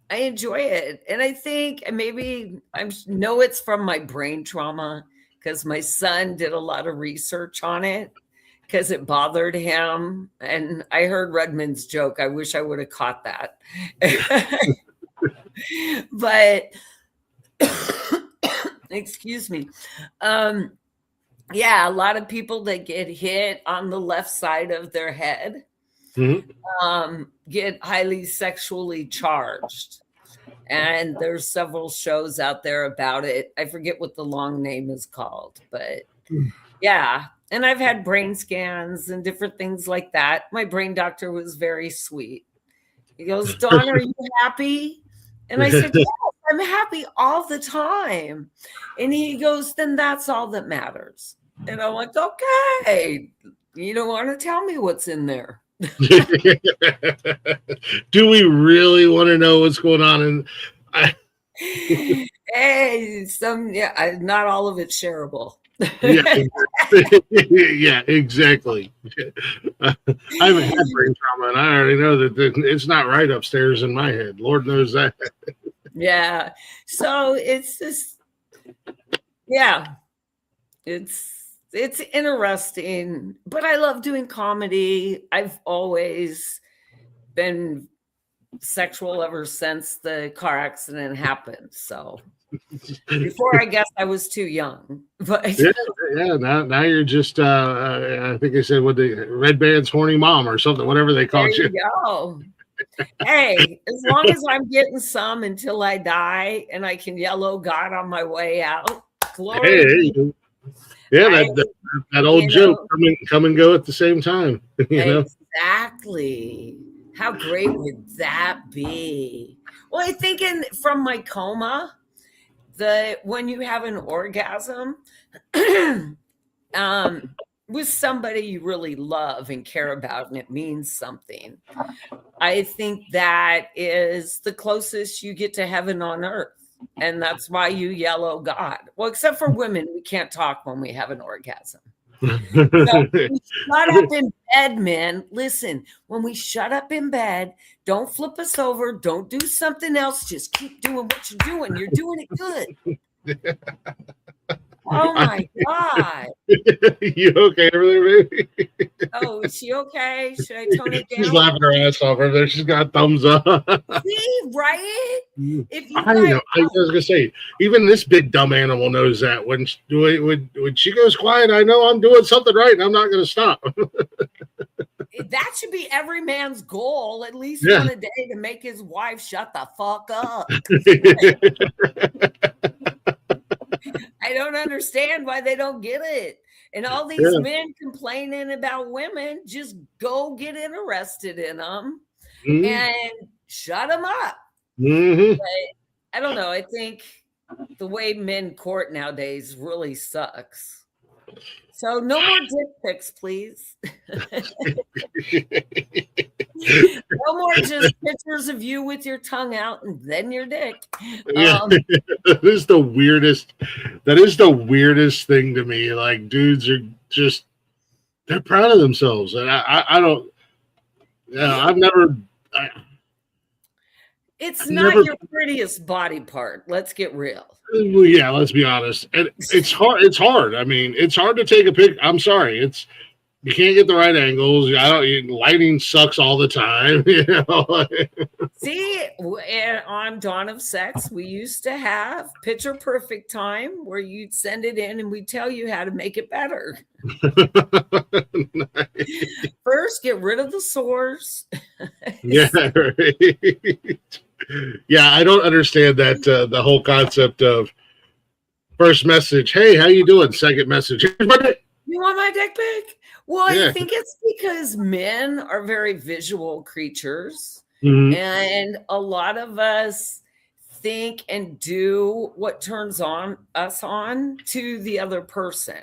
enjoy it, and I think maybe I know it's from my brain trauma because my son did a lot of research on it because it bothered him. And I heard Redmond's joke. I wish I would have caught that. But excuse me. Yeah, a lot of people that get hit on the left side of their head get highly sexually charged. And there's several shows out there about it. I forget what the long name is called, but yeah. And I've had brain scans and different things like that. My brain doctor was very sweet. He goes, Dawn, are you happy? And I said, yes, I'm happy all the time. And he goes, then that's all that matters. And I'm like, okay, you don't want to tell me what's in there. Do we really want to know what's going on? Hey, not all of it's shareable. Yeah, exactly. I haven't had brain trauma, and I already know that it's not right upstairs in my head. Lord knows that. Yeah. So it's just, yeah, it's interesting, but I love doing comedy. I've always been sexual ever since the car accident happened. So before, I guess I was too young, but yeah. Now you're just, I think they said what the Red Band's horny mom or something, whatever they called you. Go. Hey, as long as I'm getting some until I die and I can yellow God on my way out, glory. Hey, yeah, that old joke, come and go at the same time. Exactly. How great would that be? Well, I think from my coma, when you have an orgasm with somebody you really love and care about, and it means something, I think that is the closest you get to heaven on earth. And that's why you yellow God. Well, except for women, we can't talk when we have an orgasm. So we shut up in bed, man. Listen, when we shut up in bed, don't flip us over. Don't do something else. Just keep doing what you're doing. You're doing it good. Oh my God. You okay over there, baby? Oh, is she okay? Should I tone it down? She's laughing her ass off over there. She's got a thumbs up. See, right? If you I know. I was gonna say, even this big dumb animal knows that when she goes quiet, I know I'm doing something right, and I'm not gonna stop. That should be every man's goal, at least one a day, to make his wife shut the fuck up. I don't understand why they don't get it. And all these men complaining about women, just go get interested in them and shut them up. But I don't know. I think the way men court nowadays really sucks. So no more dick pics, please. No more just pictures of you with your tongue out and then your dick. That is the weirdest thing to me. Like, dudes are just, they're proud of themselves. And I don't, I've never. It's not your prettiest body part. Let's get real. Well, yeah, let's be honest. And it's hard. It's hard. I mean, it's hard to take a pic. I'm sorry. You can't get the right angles. Lighting sucks all the time. See, on Dawn of Sex, we used to have picture perfect time where you'd send it in and we'd tell you how to make it better. Nice. First, get rid of the sores. Yeah, right. Yeah, I don't understand that the whole concept of First message, hey, how you doing? Second message, here's my dick. You want my dick pic? Well, Yeah. I think it's because men are very visual creatures, Mhm. and a lot of us think and do what turns us on to the other person.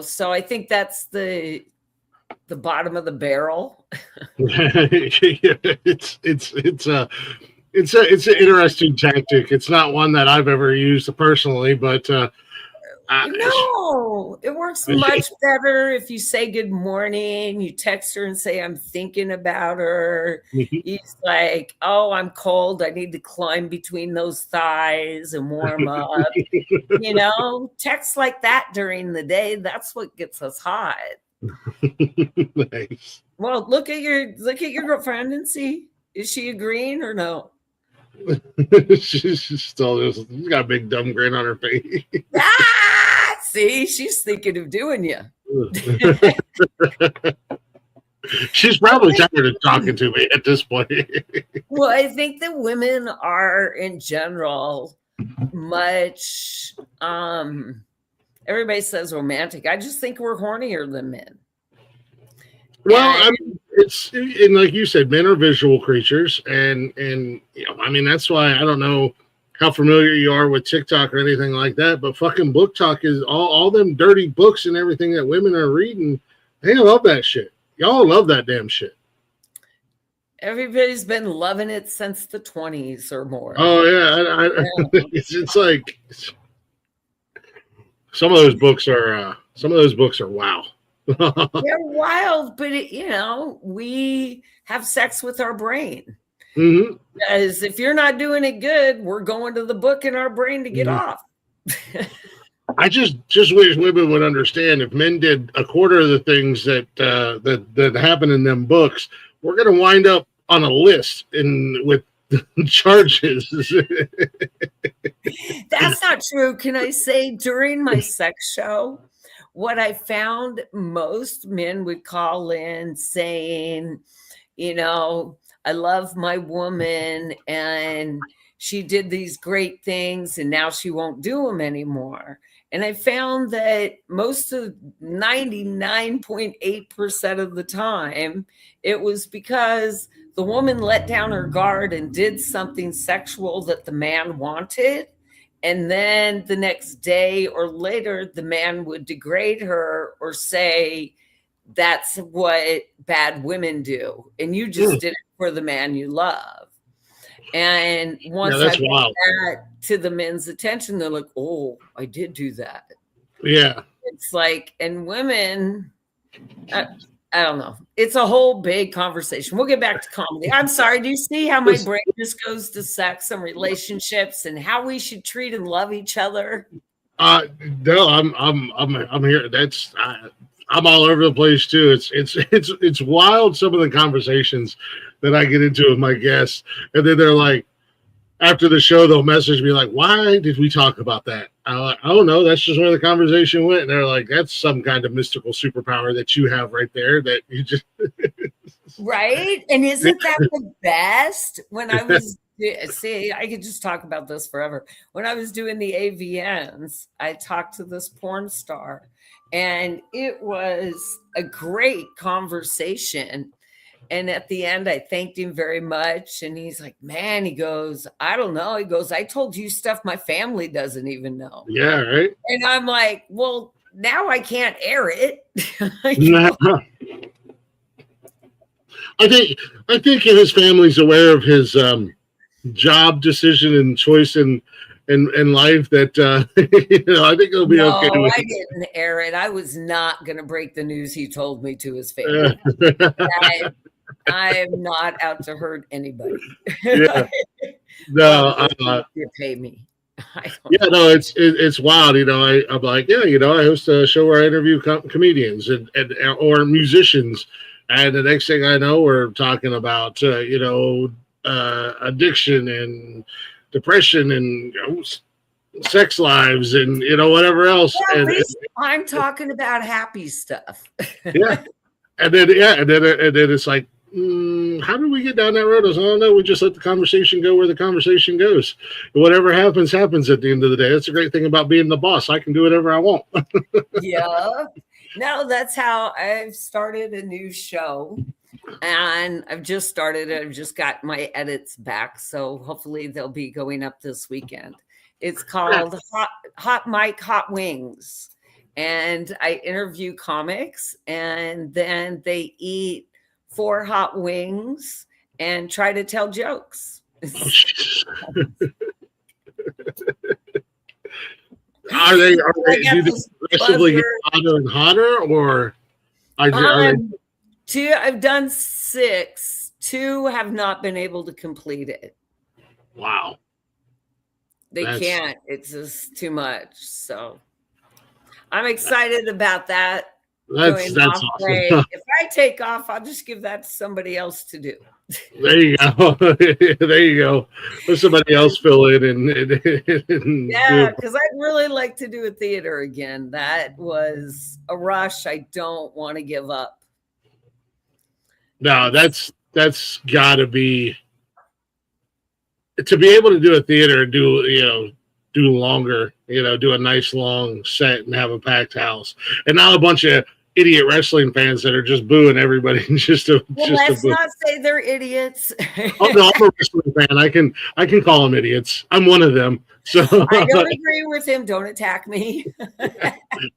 So I think that's the bottom of the barrel. It's an interesting tactic. It's not one that I've ever used personally, but No, it works much better if you say good morning, you text her and say, I'm thinking about her. He's like, oh, I'm cold. I need to climb between those thighs and warm up. Texts like that during the day, that's what gets us hot. Nice. Well, look at your girlfriend and see, is she agreeing or no? she's she's got a big dumb grin on her face. See, she's thinking of doing you. She's probably tired of talking to me at this point. Well, I think that women are in general much everybody says romantic. I just think we're hornier than men. Well, and like you said, men are visual creatures, and that's why I don't know how familiar you are with TikTok or anything like that, but fucking book talk is all them dirty books and everything that women are reading. They love that shit. Y'all love that damn shit. Everybody's been loving it since the 20s or more. Oh yeah, it's like some of those books are wow. They're wild, but we have sex with our brain. Mm-hmm. Because if you're not doing it good, we're going to the book in our brain to get off. I just wish women would understand, if men did a quarter of the things that happen in them books, we're going to wind up on a list with charges. That's not true. Can I say, during my sex show, what I found, most men would call in saying, I love my woman and she did these great things and now she won't do them anymore. And I found that most of 99.8% of the time, it was because the woman let down her guard and did something sexual that the man wanted. And then the next day or later, the man would degrade her or say, that's what bad women do. And you just did it for the man you love. And once I brought that to the men's attention, they're like, oh, I did do that. Yeah. It's like, and women, I don't know. It's a whole big conversation. We'll get back to comedy. I'm sorry. Do you see how my brain just goes to sex and relationships and how we should treat and love each other? No, I'm here. I'm all over the place too. It's wild, some of the conversations that I get into with my guests, and then they're like, after the show, they'll message me like, "Why did we talk about that?" I'm like, "Oh no, that's just where the conversation went." And they're like, "That's some kind of mystical superpower that you have right there that you just." Right, and isn't that the best? When I was I could just talk about this forever. When I was doing the AVNs, I talked to this porn star. And it was a great conversation. And at the end, I thanked him very much. And he's like, man, he goes, I don't know. He goes, I told you stuff my family doesn't even know. Yeah, right. And I'm like, well, now I can't air it. I think his family's aware of his job decision and choice in life, that I think it'll be okay. I didn't air it. I was not going to break the news he told me to his family. I am not out to hurt anybody. Yeah. No, you pay me. No, it's wild. I'm like, I host a show where I interview comedians and or musicians, and the next thing I know, we're talking about addiction and depression and sex lives and whatever else. Well, at least I'm talking about happy stuff. Yeah. And then it's like, How did we get down that road? I don't know. We just let the conversation go where the conversation goes. Whatever happens, happens at the end of the day. That's the great thing about being the boss. I can do whatever I want. Yeah. No, that's how I've started a new show. And I've just started it. I've just got my edits back. So hopefully they'll be going up this weekend. It's called Hot Mic, Hot Wings. And I interview comics, and then they eat 4 hot wings and try to tell jokes. Are they do they progressively get hotter and hotter, or I've done 6. 2 have not been able to complete it. Wow. They can't. It's just too much. So I'm excited about that. That's awesome. If I take off, I'll just give that to somebody else to do. There you go. There you go. Let somebody else fill in and yeah, because I'd really like to do a theater again. That was a rush I don't want to give up. No, that's gotta be, to be able to do a theater and do longer, do a nice long set and have a packed house, and not a bunch of idiot wrestling fans that are just booing everybody. Let's not say they're idiots. Oh no, I'm a wrestling fan. I can call them idiots. I'm one of them. So I don't agree with him. Don't attack me.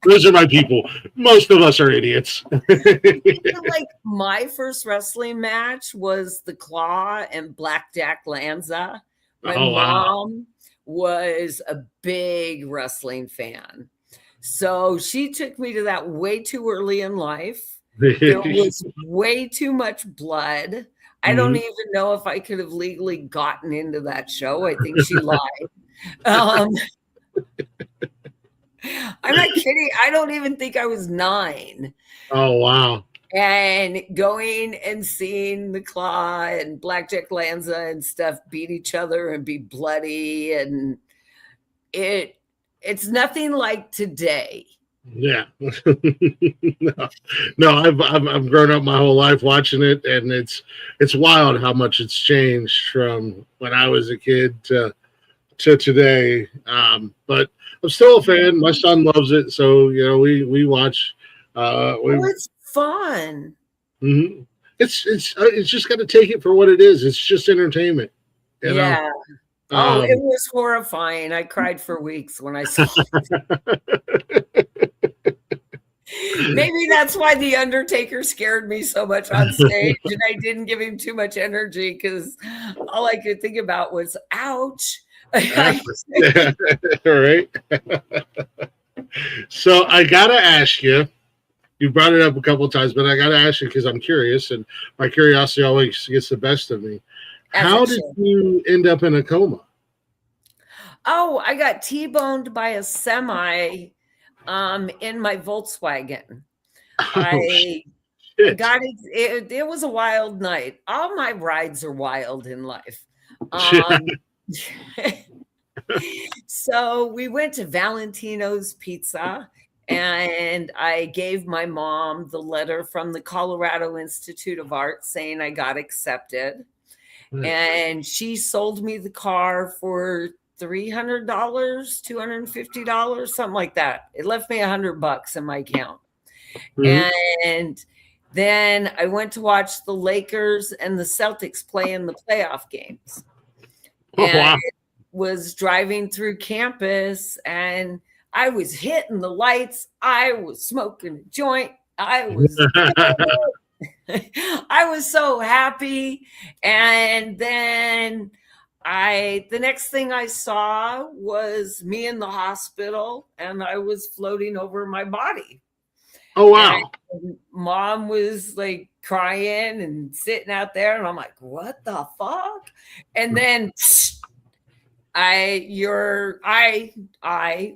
Those are my people. Most of us are idiots. Like my first wrestling match was the Claw and Blackjack Lanza. My mom was a big wrestling fan. So she took me to that way too early in life. There was way too much blood. I don't even know if I could have legally gotten into that show. I think she lied. I'm not kidding. I don't even think I was 9. Oh, wow. And going and seeing the Claw and Blackjack Lanza and stuff beat each other and be bloody, and it's nothing like today. Yeah. No, I've grown up my whole life watching it, and it's wild how much it's changed from when I was a kid to today. But I'm still a fan. My son loves it, so we watch. It's fun. Mm-hmm. It's just got to take it for what it is. It's just entertainment. Yeah. It was horrifying. I cried for weeks when I saw it. Maybe that's why The Undertaker scared me so much on stage, and I didn't give him too much energy, because all I could think about was, ouch. Right. So I got to ask you, you brought it up a couple of times, but I got to ask you because I'm curious, and my curiosity always gets the best of me. How did you end up in a coma? Oh, I got T-boned by a semi in my Volkswagen. I got it. It was a wild night. All my rides are wild in life. So we went to Valentino's Pizza, and I gave my mom the letter from the Colorado Institute of Art saying I got accepted. And she sold me the car for $300, $250, something like that. It left me $100 in my account. And then I went to watch the Lakers and the Celtics play in the playoff games. And was driving through campus, and I was hitting the lights. I was smoking a joint. I was so happy. And then the next thing I saw was me in the hospital, and I was floating over my body. Oh, wow. And Mom was like crying and sitting out there, and I'm like, what the fuck? And then I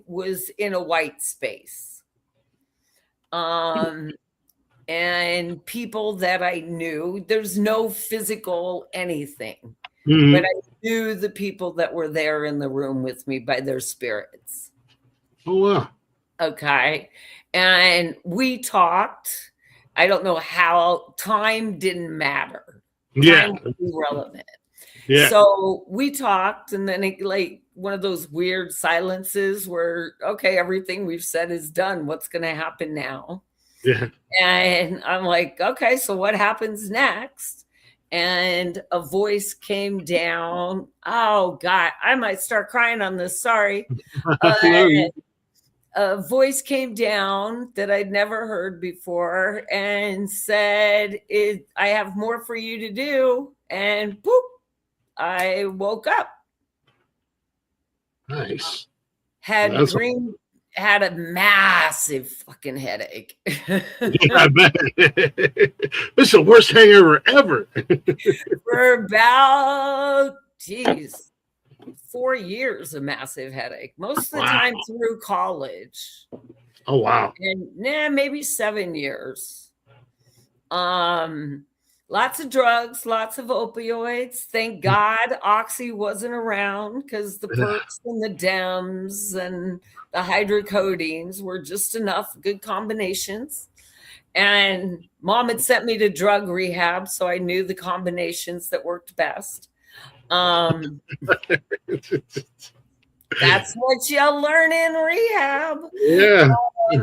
was in a white space. And people that I knew, there's no physical anything, but I knew the people that were there in the room with me by their spirits. Oh, wow. Okay. And we talked, I don't know how time didn't matter. Yeah. Time was irrelevant. Yeah. So we talked, and then it, like one of those weird silences where, okay, everything we've said is done. What's going to happen now? Yeah. And I'm like, okay, so what happens next? And a voice came down. Oh God, I might start crying on this. Sorry. A voice came down that I'd never heard before and said, I have more for you to do. And boop, I woke up. Nice. Had a massive fucking headache. Yeah, I bet. It's the worst hangover ever. For about, 4 years, a massive headache. Most of the time through college. Oh, wow. And maybe 7 years. Lots of drugs, lots of opioids. Thank God Oxy wasn't around, because the perks and the Dems and the hydrocodines were just enough good combinations. And Mom had sent me to drug rehab, so I knew the combinations that worked best. That's what you learn in rehab. Yeah.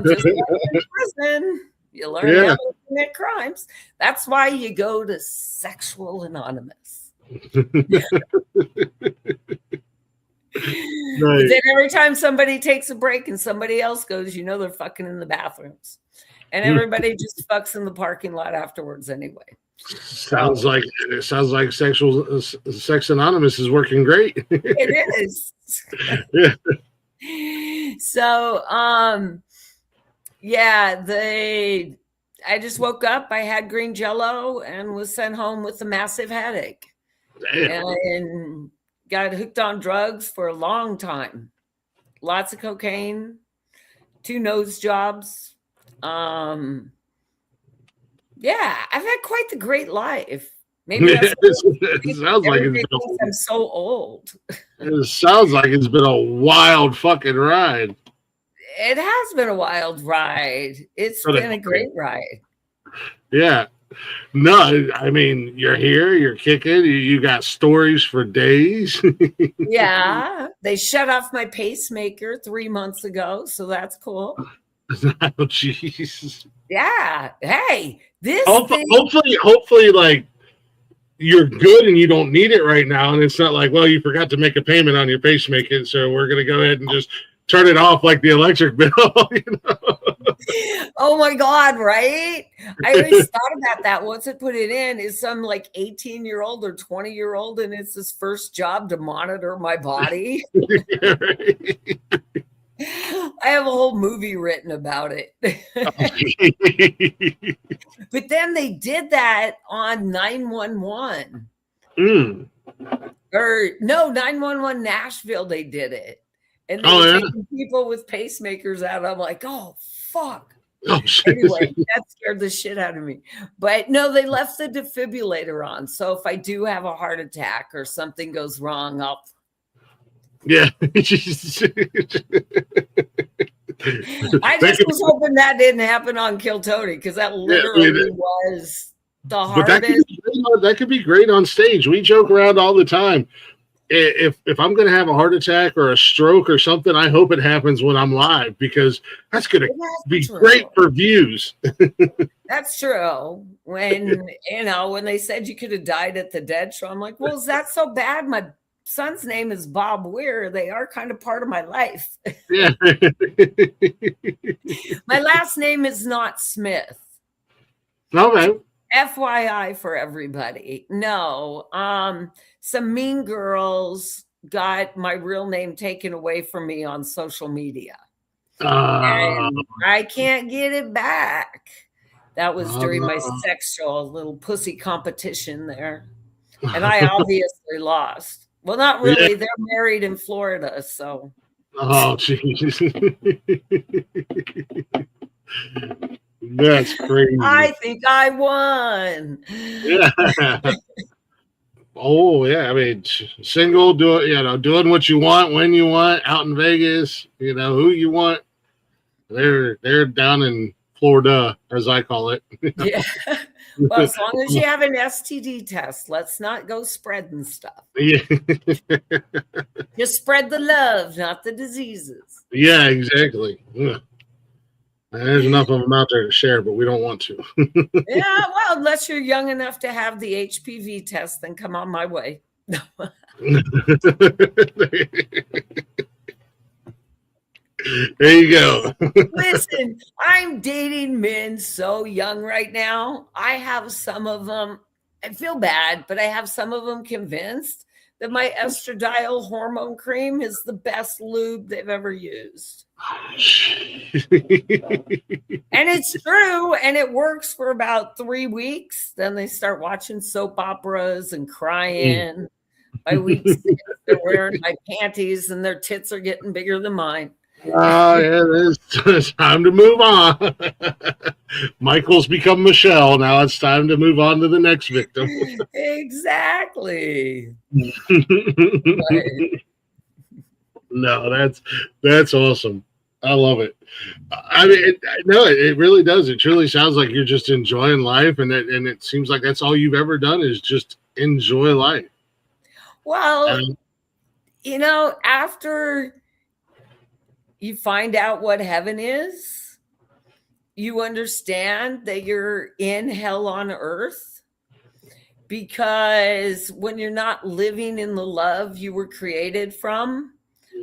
Just like in prison. You learn how to commit crimes. That's why you go to Sexual Anonymous. Nice. Then every time somebody takes a break and somebody else goes, they're fucking in the bathrooms. And everybody just fucks in the parking lot afterwards anyway. Sounds like Sex Anonymous is working great. It is. Yeah. So, I just woke up. I had green Jello and was sent home with a massive headache. Damn. And got hooked on drugs for a long time. Lots of cocaine, 2 nose jobs. I've had quite the great life. Maybe that's it sounds like I'm so old. It sounds like it's been a wild fucking ride. It has been a wild ride. It's been a great ride. Yeah. No, I mean, you're here, you're kicking, you got stories for days. Yeah. They shut off my pacemaker 3 months ago, so that's cool. Oh, jeez. Yeah. Hey, hopefully, like, you're good and you don't need it right now, and it's not like, well, you forgot to make a payment on your pacemaker, so we're gonna go ahead and just turn it off like the electric bill. Oh my God, right? I always thought about that. Once I put it in, is some like 18-year-old or 20-year-old, and it's his first job to monitor my body. I have a whole movie written about it. But then they did that on 911. Or no, 911 Nashville, they did it. And they were taking people with pacemakers out. I'm like, oh, fuck. Oh, anyway, that scared the shit out of me. But no, they left the defibrillator on. So if I do have a heart attack or something goes wrong, I'll... Yeah. I just was hoping that didn't happen on Kill Tony, because that literally was the hardest. That could be great on stage. We joke around all the time. If I'm going to have a heart attack or a stroke or something, I hope it happens when I'm live, because that's going to be great for views. That's true. When they said you could have died at the Dead show, I'm like, well, is that so bad? My son's name is Bob Weir. They are kind of part of my life. Yeah. My last name is not Smith. Okay. FYI for everybody. No. Some mean girls got my real name taken away from me on social media. And I can't get it back. That was during my sexual little pussy competition there. And I obviously lost. Well, not really. They're married in Florida, so. Oh, jeez. That's crazy. I think I won. Yeah. Oh, yeah. I mean, single, doing what you want, when you want, out in Vegas, who you want. They're down in Florida, as I call it. Yeah. Well, as long as you have an STD test, let's not go spreading stuff. Yeah. Just spread the love, not the diseases. Yeah, exactly. Yeah. There's enough of them out there to share, but we don't want to. Yeah, well, unless you're young enough to have the HPV test, then come on my way. There you go. Listen, I'm dating men so young right now. I have some of them, I feel bad, but I have some of them convinced that my estradiol hormone cream is the best lube they've ever used. And it's true, and it works for about 3 weeks. Then they start watching soap operas and crying. By week 6, they're wearing my panties and their tits are getting bigger than mine. Oh, yeah, it's time to move on. Michael's become Michelle. Now it's time to move on to the next victim. Exactly. No, that's awesome. I love it. I mean, it really does. It truly sounds like you're just enjoying life, and it seems like that's all you've ever done is just enjoy life. Well, after you find out what heaven is, you understand that you're in hell on earth, because when you're not living in the love you were created from,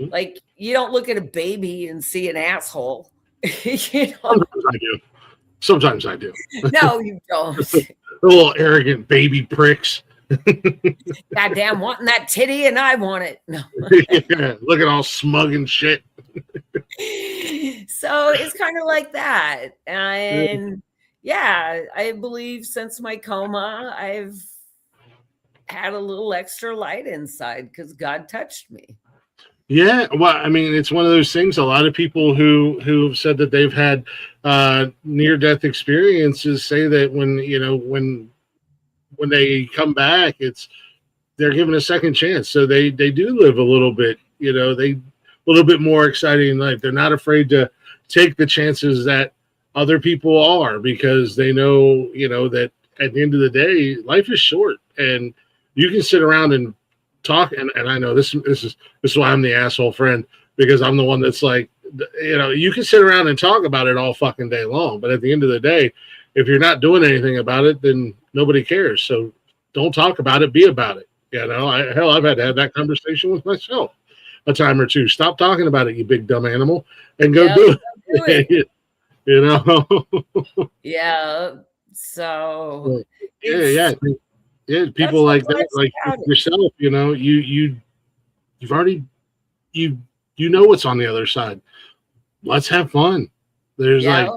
like, you don't look at a baby and see an asshole. Sometimes I do. No, you don't. The little arrogant baby pricks. Goddamn, wanting that titty and I want it. No. Yeah, looking all smug and shit. So it's kind of like that. And yeah, I believe since my coma, I've had a little extra light inside because God touched me. Yeah, well, I mean, it's one of those things. A lot of people who have said that they've had near-death experiences say that when they come back, they're given a second chance. So they do live a little bit, a little bit more exciting life. They're not afraid to take the chances that other people are, because they know, that at the end of the day, life is short, and you can sit around and talk. And I know this is why I'm the asshole friend, because I'm the one that's like, you can sit around and talk about it all fucking day long, but at the end of the day, if you're not doing anything about it, then nobody cares. So don't talk about it, be about it. I've had to have that conversation with myself a time or two. Stop talking about it, you big dumb animal, and go do it. Yeah. So yeah. People like that, like yourself. You've already you know what's on the other side. Let's have fun. There's like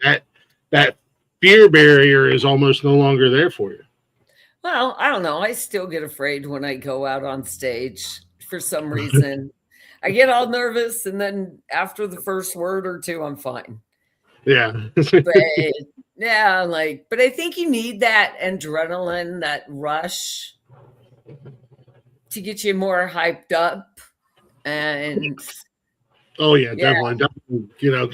that fear barrier is almost no longer there for you. Well, I don't know. I still get afraid when I go out on stage for some reason. I get all nervous, and then after the first word or two, I'm fine. Yeah. But I think you need that adrenaline, that rush to get you more hyped up. And oh yeah, definitely.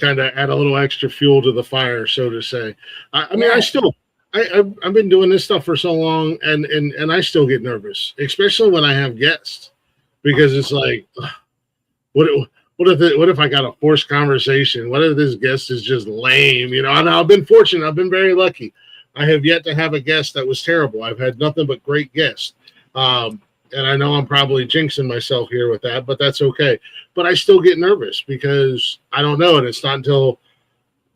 Kind of add a little extra fuel to the fire, so to say. I mean, I've been doing this stuff for so long, and I still get nervous, especially when I have guests, because it's like, what if I got a forced conversation? What if this guest is just lame? And I've been fortunate. I've been very lucky. I have yet to have a guest that was terrible. I've had nothing but great guests. And I know I'm probably jinxing myself here with that, but that's okay. But I still get nervous because I don't know. And it's not until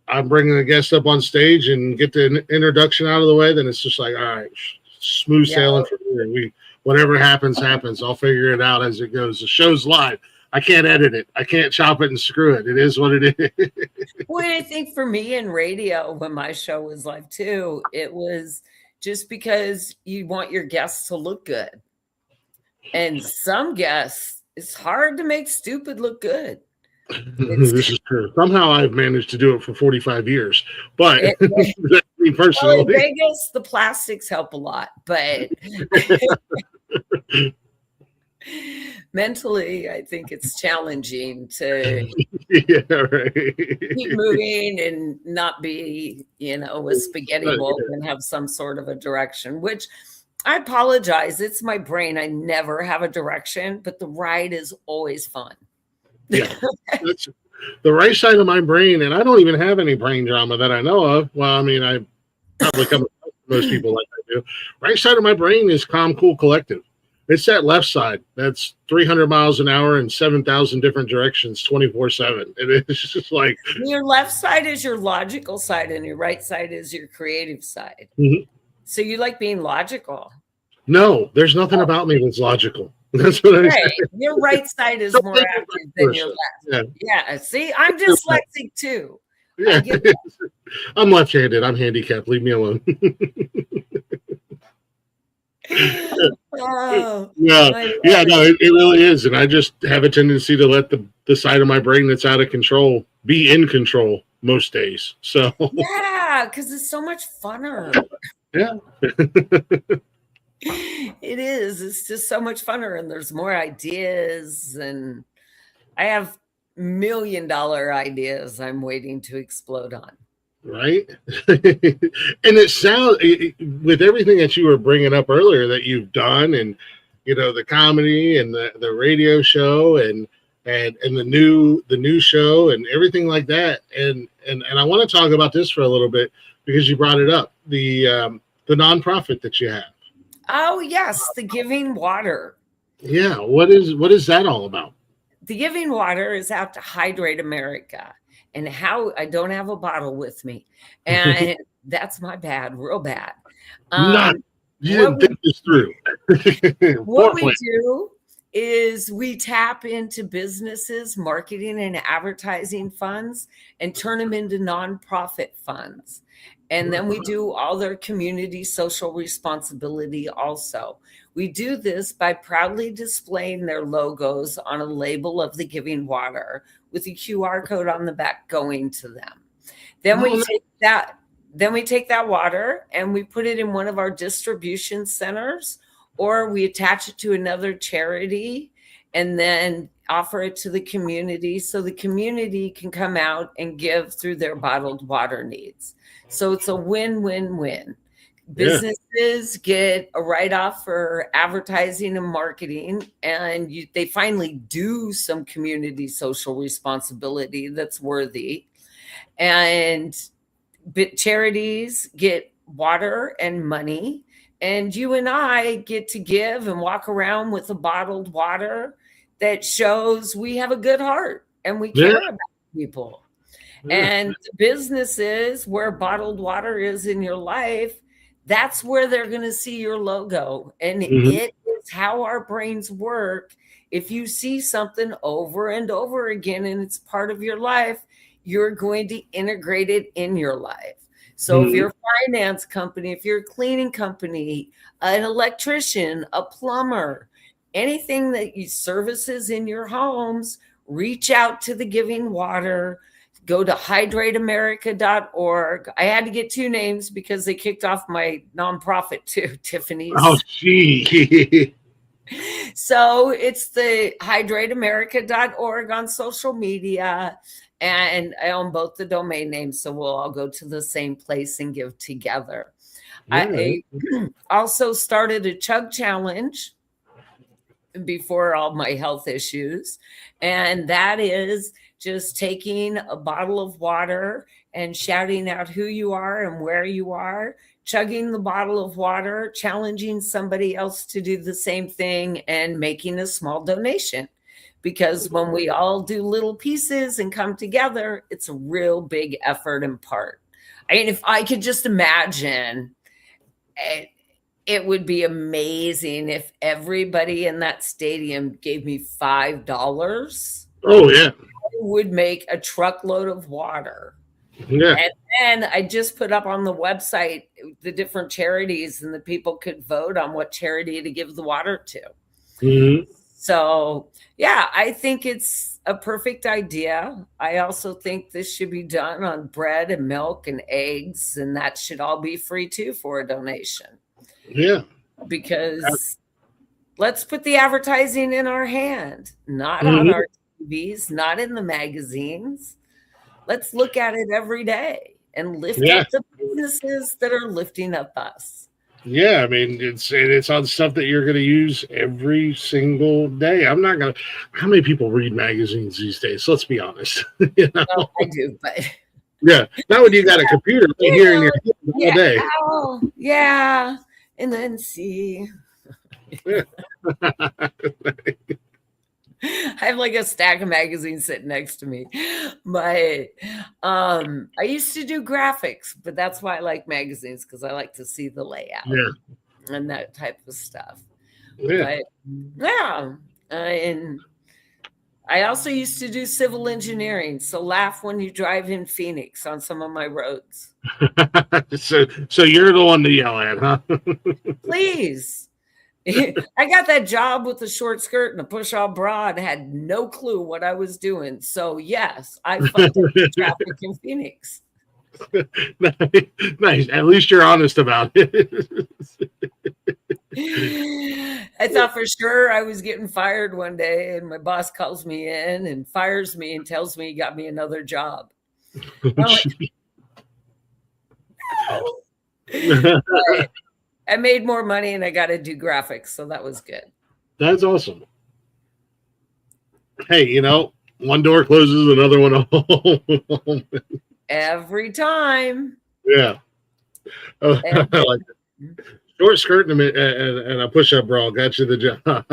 I'm bringing a guest up on stage and get the introduction out of the way, then it's just like, all right, smooth sailing from here. Whatever happens, happens. I'll figure it out as it goes. The show's live. I can't edit it. I can't chop it and screw it. It is what it is. Well, I think for me in radio, when my show was live too, it was just because you want your guests to look good. And some guests, it's hard to make stupid look good. This is true. Somehow I've managed to do it for 45 years. But me personally. Well, in Vegas, the plastics help a lot. But mentally, I think it's challenging to Yeah, right. keep moving and not be, a spaghetti mold and have some sort of a direction, which I apologize. It's my brain. I never have a direction, but the ride is always fun. Yeah. That's the right side of my brain, and I don't even have any brain drama that I know of. Well, I mean, I probably come across most people like I do. Right side of my brain is calm, cool, collective. It's that left side that's 300 miles an hour in 7,000 different directions, 24/7. And it's just like your left side is your logical side, and your right side is your creative side. Mhm. So you like being logical? No, there's nothing about me that's logical. That's what I say. Your right side is more active than your left. Yeah. See, I'm dyslexic too. Yeah. I'm left-handed. I'm handicapped. Leave me alone. Oh, no, it really is. And I just have a tendency to let the side of my brain that's out of control be in control most days. So yeah, because it's so much funner. Yeah. It is. It's just so much funner, and there's more ideas, and I have $1 million ideas I'm waiting to explode on. Right. And it sounds, with everything that you were bringing up earlier that you've done, and the comedy and the radio show and the new show and everything like that, and I want to talk about this for a little bit because you brought it up, the nonprofit that you have. Oh yes, the Giving Water. Yeah, what is that all about? The Giving Water is out to hydrate America. And how I don't have a bottle with me, and that's my bad, real bad. You didn't think this through. What we do is we tap into businesses, marketing and advertising funds, and turn them into nonprofit funds. And then we do all their community social responsibility also. We do this by proudly displaying their logos on a label of the Giving Water with a QR code on the back going to them. Then we take that water and we put it in one of our distribution centers, or we attach it to another charity and then offer it to the community so the community can come out and give through their bottled water needs. So it's a win-win-win. Businesses get a write-off for advertising and marketing, and they finally do some community social responsibility that's worthy. And charities get water and money, and you and I get to give and walk around with a bottled water that shows we have a good heart and we care about people. And businesses where bottled water is in your life, that's where they're going to see your logo. And it is how our brains work. If you see something over and over again and it's part of your life, you're going to integrate it in your life. So if you're a finance company, if you're a cleaning company, an electrician, a plumber, anything that you services in your homes, reach out to the Giving Water. Go to hydrateamerica.org. I had to get two names because they kicked off my nonprofit too, Tiffany's. Oh, gee. So it's the hydrateamerica.org on social media. And I own both the domain names, so we'll all go to the same place and give together. I also started a chug challenge before all my health issues. And that is just taking a bottle of water and shouting out who you are and where you are, chugging the bottle of water, challenging somebody else to do the same thing, and making a small donation. Because when we all do little pieces and come together, it's a real big effort and part. I mean, if I could just imagine, it would be amazing if everybody in that stadium gave me $5. Oh, yeah. Would make a truckload of water. Yeah. And then I just put up on the website the different charities, and the people could vote on what charity to give the water to. So, yeah, I think it's a perfect idea. I also think this should be done on bread and milk and eggs, and that should all be free too for a donation. Yeah. Because let's put the advertising in our hand, not on our TVs, not in the magazines. Let's look at it every day and lift up the businesses that are lifting up us. Yeah, I mean, it's on stuff that you're going to use every single day. I'm not going to. How many people read magazines these days? Let's be honest. You know? Well, I do, but yeah, not when you got a computer right here in your hand all day. Oh, yeah, and then see. I have like a stack of magazines sitting next to me, but I used to do graphics, but that's why I like magazines, because I like to see the layout and that type of stuff. Yeah. But, and I also used to do civil engineering, so laugh when you drive in Phoenix on some of my roads. So you're the one to yell at, huh? Please. I got that job with a short skirt and a push-off bra and had no clue what I was doing. So yes, I fucked up the traffic in Phoenix. Nice. At least you're honest about it. I thought for sure I was getting fired one day, and my boss calls me in and fires me and tells me he got me another job. Like, no. I made more money and I got to do graphics, so that was good. That's awesome. Hey, you know, one door closes, another one opens. Every time. Yeah. Oh, I like it. Short skirt and a push-up bra got you the job.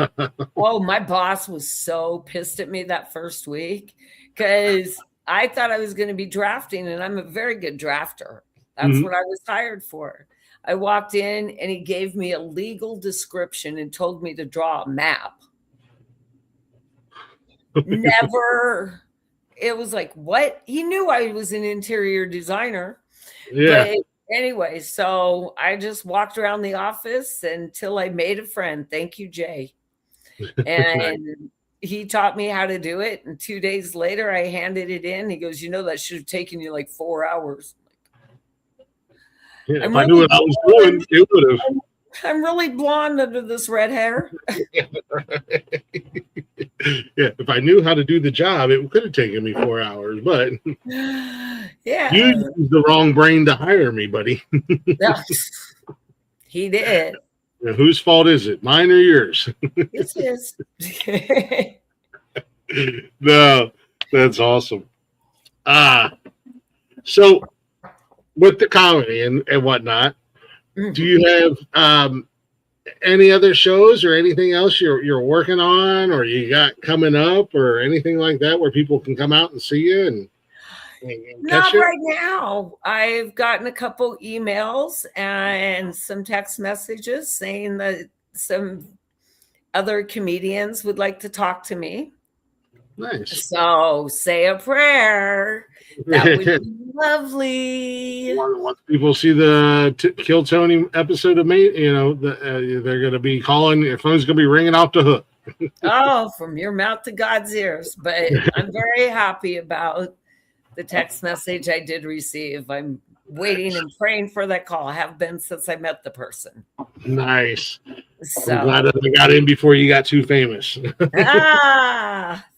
Oh, my boss was so pissed at me that first week because I thought I was going to be drafting, and I'm a very good drafter. That's what I was hired for. I walked in and he gave me a legal description and told me to draw a map. Never. It was like, what? He knew I was an interior designer. Yeah. But anyway, so I just walked around the office until I made a friend. Thank you, Jay. And he taught me how to do it. And 2 days later, I handed it in. He goes, you know, that should have taken you like 4 hours. Yeah, if I knew what I was doing, it would have. I'm really blonde under this red hair. Yeah, if I knew how to do the job, it could have taken me 4 hours. But yeah, you used the wrong brain to hire me, buddy. He did. Now, whose fault is it? Mine or yours? It's his. No, that's awesome. So with the comedy and whatnot, do you have any other shows or anything else you're working on, or you got coming up, or anything like that where people can come out and see you and Not right now. I've gotten a couple emails and some text messages saying that some other comedians would like to talk to me. Nice. So say a prayer. That would be lovely. Once people see the Kill Tony episode of me, you know, they're going to be calling. Your phone's going to be ringing off the hook. Oh, from your mouth to God's ears. But I'm very happy about the text message I did receive. I'm waiting and praying for that call. I have been since I met the person. Nice. So, I'm glad that I got in before you got too famous.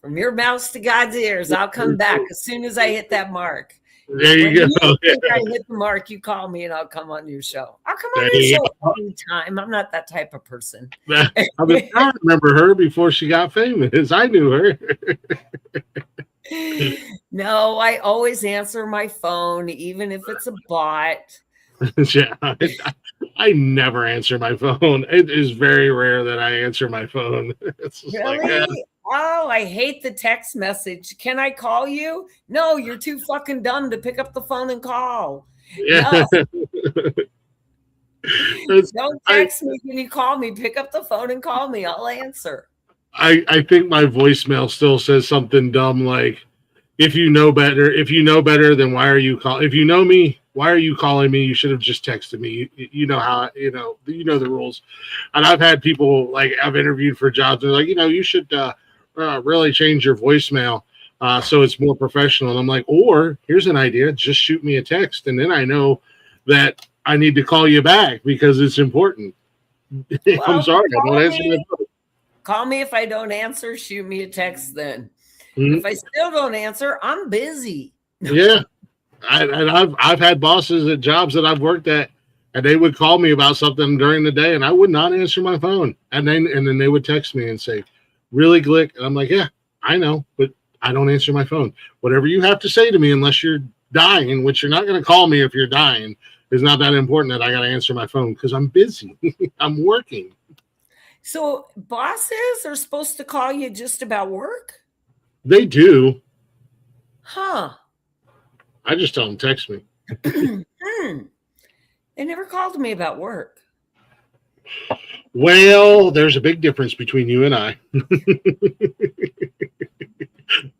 From your mouth to God's ears, I'll come back as soon as I hit that mark. There you go. Think I hit the mark, you call me and I'll come on your show. I'll come on your show anytime. I'm not that type of person. I remember her before she got famous. I knew her. No, I always answer my phone, even if it's a bot. Yeah, I never answer my phone. It is very rare that I answer my phone. It's just Really? like, Oh, I hate the text message. Can I call you? No, you're too fucking dumb to pick up the phone and call. yeah. No. Don't text me. Can you call me? Pick up the phone and call me. I'll answer. I think my voicemail still says something dumb like, if you know better, then why are you calling? If you know me, why are you calling me? You should have just texted me. You know how, you know the rules. And I've had people, like, I've interviewed for jobs. They're like, you should really change your voicemail so it's more professional. And I'm like, or here's an idea. Just shoot me a text. And then I know that I need to call you back because it's important. Well, I'm sorry. I don't answer my phone. Call me if I don't answer. Shoot me a text then. Mhm. If I still don't answer, I'm busy. Yeah. I've had bosses at jobs that I've worked at, and they would call me about something during the day, and I would not answer my phone. And then they would text me and say, "Really, Glick?" And I'm like, "Yeah, I know, but I don't answer my phone. Whatever you have to say to me, unless you're dying, which you're not going to call me if you're dying, is not that important that I got to answer my phone because I'm busy. I'm working." So bosses are supposed to call you just about work? They do. Huh. I just tell them text me. They never called me about work. Well, there's a big difference between you and I.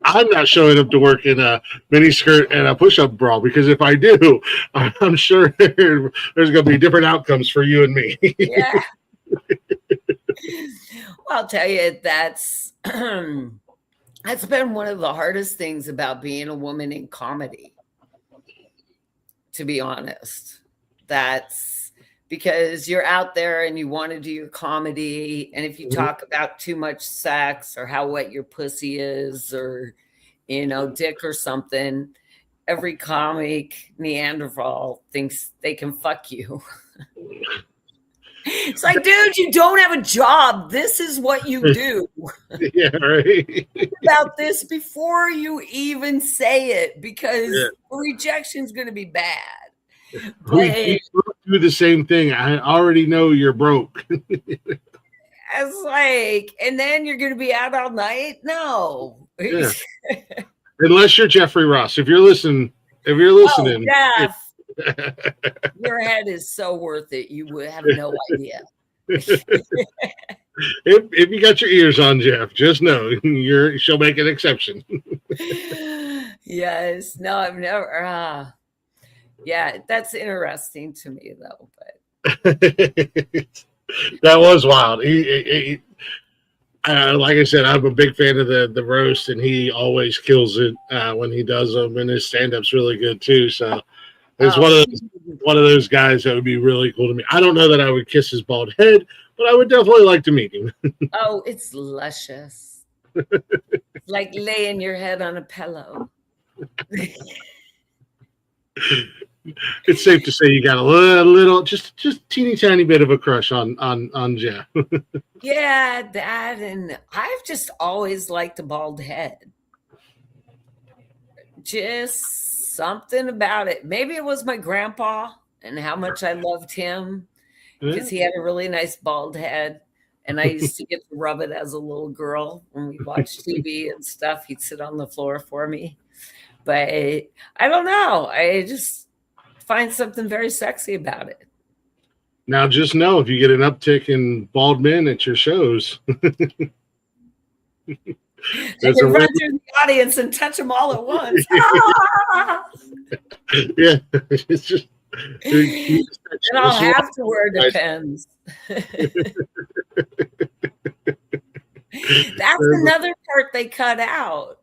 I'm not showing up to work in a miniskirt and a push-up bra because if I do, I'm sure there's going to be different outcomes for you and me. Yeah. Well, I'll tell you, that's been one of the hardest things about being a woman in comedy, to be honest. That's because you're out there and you want to do your comedy. And if you talk about too much sex or how wet your pussy is or, dick or something, every comic Neanderthal thinks they can fuck you. It's like, dude, you don't have a job. This is what you do. Yeah, right. Think about this before you even say it because the rejection's going to be bad. We do the same thing. I already know you're broke. It's like, and then you're going to be out all night? No. Yeah. Unless you're Jeffrey Ross. If you're listening, Jeff, your head is so worth it. You would have no idea. If you got your ears on, Jeff, just know she'll make an exception. Yes. No, I've never. Yeah, that's interesting to me, though. But that was wild. Like I said, I'm a big fan of the roast, and he always kills it when he does them, and his stand-up's really good too. So it's one of those guys that would be really cool to me. I don't know that I would kiss his bald head, but I would definitely like to meet him. Oh, it's luscious. Like laying your head on a pillow. It's safe to say you got a little, just teeny tiny bit of a crush on Jeff. Yeah, that, and I've just always liked a bald head. Just something about it. Maybe it was my grandpa and how much I loved him because he had a really nice bald head. And I used to get to rub it as a little girl when we watched TV and stuff. He'd sit on the floor for me. But I don't know. I just find something very sexy about it. Now, just know if you get an uptick in bald men at your shows, I can run through the audience and touch them all at once. Yeah, it's just. And I'll have to wear Depends. That's another part they cut out.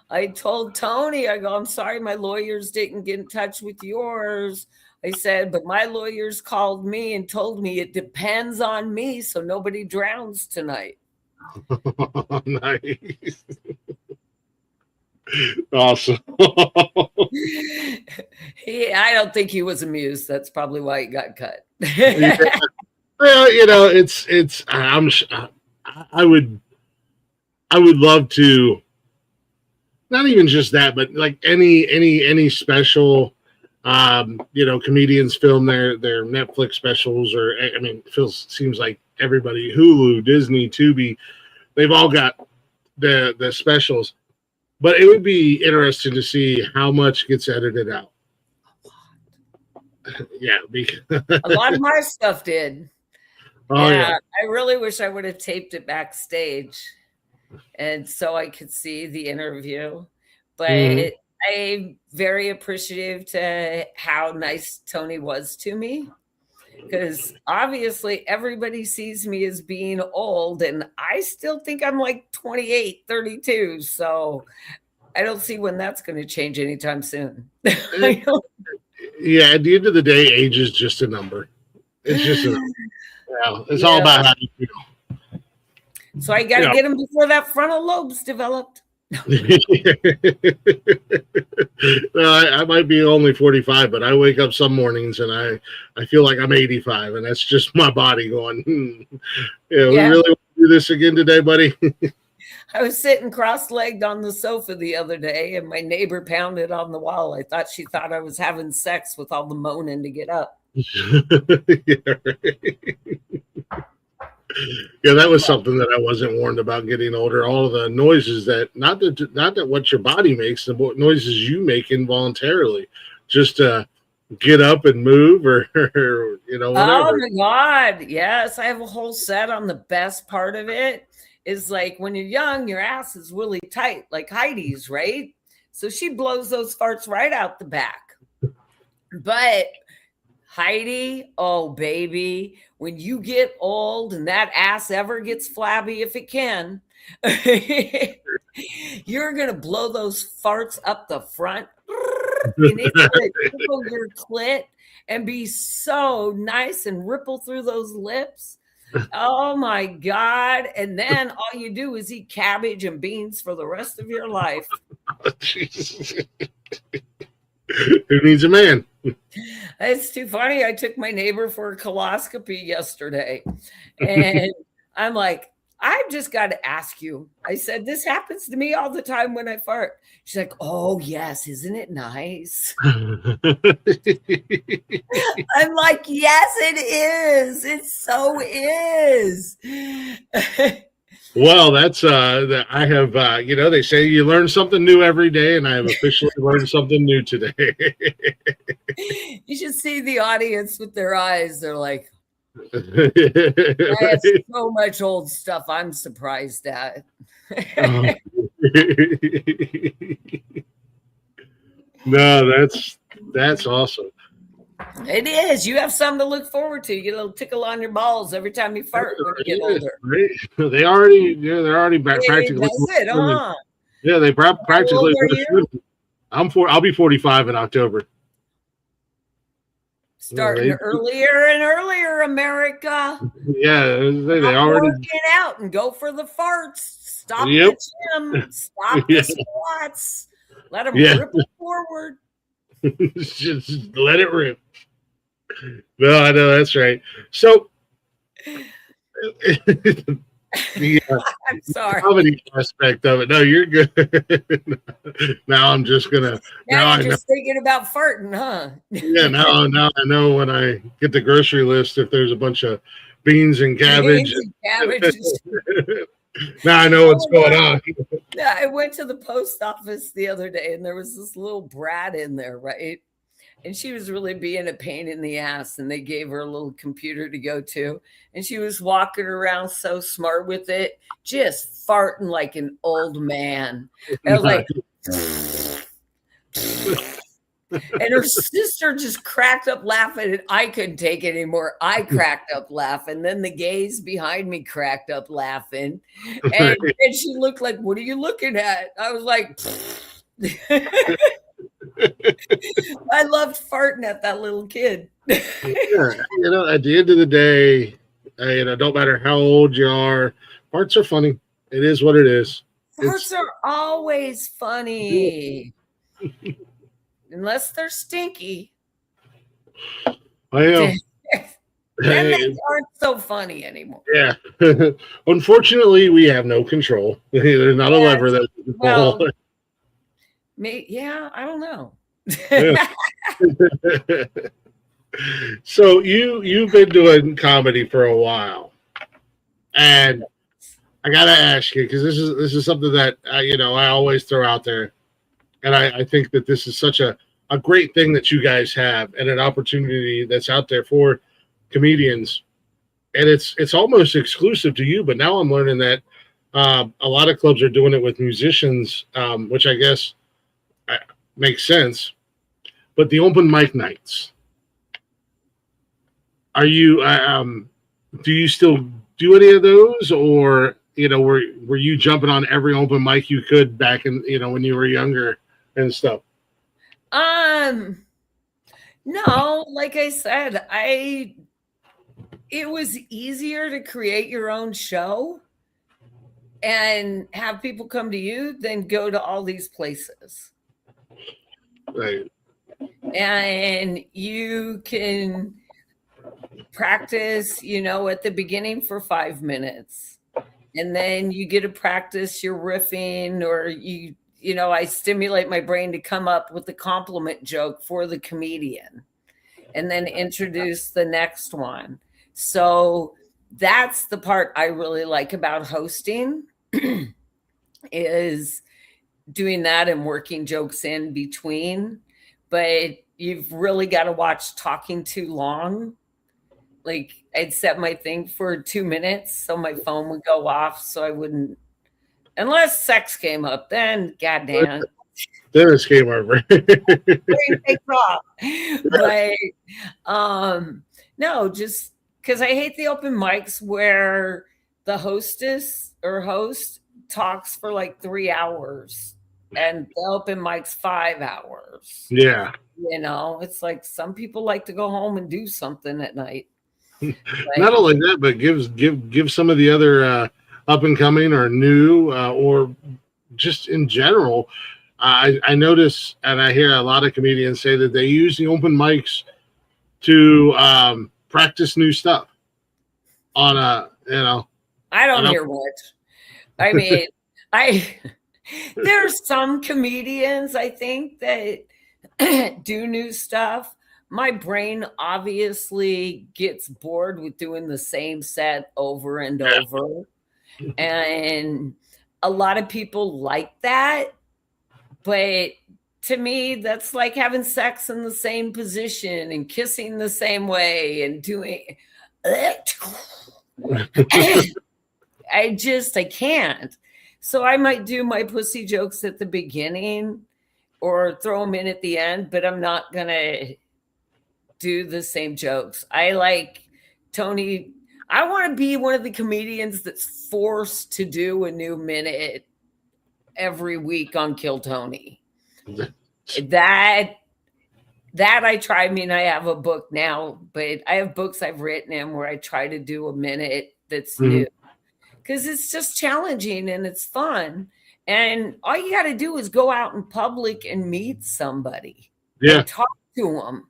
I told Tony, I go, I'm sorry, my lawyers didn't get in touch with yours. I said, but my lawyers called me and told me it depends on me, so nobody drowns tonight. Nice. Awesome. I don't think he was amused. That's probably why he got cut. Yeah. Well, it's. I would love to. Not even just that, but like any special, comedians film their Netflix specials, or seems like everybody, Hulu, Disney, Tubi, they've all got the specials. But it would be interesting to see how much gets edited out. Yeah, a lot of my stuff did. Oh yeah. I really wish I would have taped it backstage, and so I could see the interview. But I'm very appreciative to how nice Tony was to me, because obviously everybody sees me as being old, and I still think I'm like 28, 32. So I don't see when that's going to change anytime soon. Yeah, at the end of the day, age is just a number. It's just a number. Yeah, it's all about how you feel. So I got to get them before that frontal lobe's developed. Well, I might be only 45, but I wake up some mornings and I feel like I'm 85, and that's just my body going, we really want to do this again today, buddy. I was sitting cross-legged on the sofa the other day, and my neighbor pounded on the wall. I thought she thought I was having sex with all the moaning to get up. Yeah, yeah, that was something that I wasn't warned about getting older. All of the noises that not that what your body makes, the noises you make involuntarily, just to get up and move or whatever. Oh my God. Yes. I have a whole set on the best part of it is like when you're young, your ass is really tight, like Heidi's, right? So she blows those farts right out the back. But Heidi, oh baby, when you get old and that ass ever gets flabby, if it can, you're going to blow those farts up the front. And it's going to tickle your clit and be so nice and ripple through those lips. Oh my God. And then all you do is eat cabbage and beans for the rest of your life. Who needs a man? It's too funny. I took my neighbor for a coloscopy yesterday. And I'm like, I've just got to ask you. I said, this happens to me all the time when I fart. She's like, oh, yes. Isn't it nice? I'm like, yes, it is. It so is. Well, that's that I have. They say you learn something new every day, and I have officially learned something new today. You should see the audience with their eyes. They're like, I have so much old stuff I'm surprised at. No, that's awesome. It is. You have something to look forward to. You get a little tickle on your balls every time you fart when you get older. Right? They're already practically. That's it, huh? Yeah, they practically. I'll be 45 in October. Starting earlier and earlier, America. Yeah, they already working out and go for the farts. Stop the gym. Stop the squats. Let them ripple forward. Just let it rip. No, I know that's right. So, I'm sorry. Comedy aspect of it. No, you're good. Now I'm just gonna. Now you're just thinking about farting, huh? Yeah. Now I know when I get the grocery list if there's a bunch of beans and cabbage. Now I know what's going on. Yeah, I went to the post office the other day and there was this little brat in there, right? And she was really being a pain in the ass. And they gave her a little computer to go to. And she was walking around so smart with it, just farting like an old man. I was like, and her sister just cracked up laughing, and I couldn't take it anymore. I cracked up laughing. Then the gays behind me cracked up laughing. And she looked like, what are you looking at? I was like, I loved farting at that little kid. Yeah, at the end of the day, don't matter how old you are, farts are funny. It is what it is. Farts are always funny. Unless they're stinky. Well, then they aren't so funny anymore. Yeah. Unfortunately, we have no control. There's not a lever that we can pull. Yeah, I don't know. Yeah. So you've been doing comedy for a while, and I gotta ask you because this is something that I always throw out there, and I think that this is such a great thing that you guys have and an opportunity that's out there for comedians, and it's almost exclusive to you. But now I'm learning that a lot of clubs are doing it with musicians, which I guess makes sense. But the open mic nights, are you do you still do any of those, or were you jumping on every open mic you could back in when you were younger and stuff? No, like I said, it was easier to create your own show and have people come to you than go to all these places. Right. And you can practice, at the beginning for 5 minutes. And then you get to practice your riffing, or I stimulate my brain to come up with a compliment joke for the comedian and then introduce the next one. So that's the part I really like about hosting is doing that and working jokes in between. But you've really got to watch talking too long. Like, I'd set my thing for 2 minutes so my phone would go off, so I wouldn't, unless sex came up, then goddamn. Dennis came over. But no, just because I hate the open mics where the hostess or host talks for like 3 hours and the open mic's 5 hours. Yeah. It's like some people like to go home and do something at night. Not only that, but give some of the other up and coming or new or just in general. I notice, and I hear a lot of comedians say that they use the open mics to practice new stuff on I don't hear much. I mean, there's some comedians I think that do new stuff. My brain obviously gets bored with doing the same set over and over. And a lot of people like that. But to me, that's like having sex in the same position and kissing the same way and doing. I can't. So I might do my pussy jokes at the beginning or throw them in at the end, but I'm not going to do the same jokes. I like Tony. I want to be one of the comedians that's forced to do a new minute every week on Kill Tony. That I try. I mean, I have a book now, but I have books I've written in where I try to do a minute that's new, because it's just challenging and it's fun. And all you got to do is go out in public and meet somebody, and talk to them,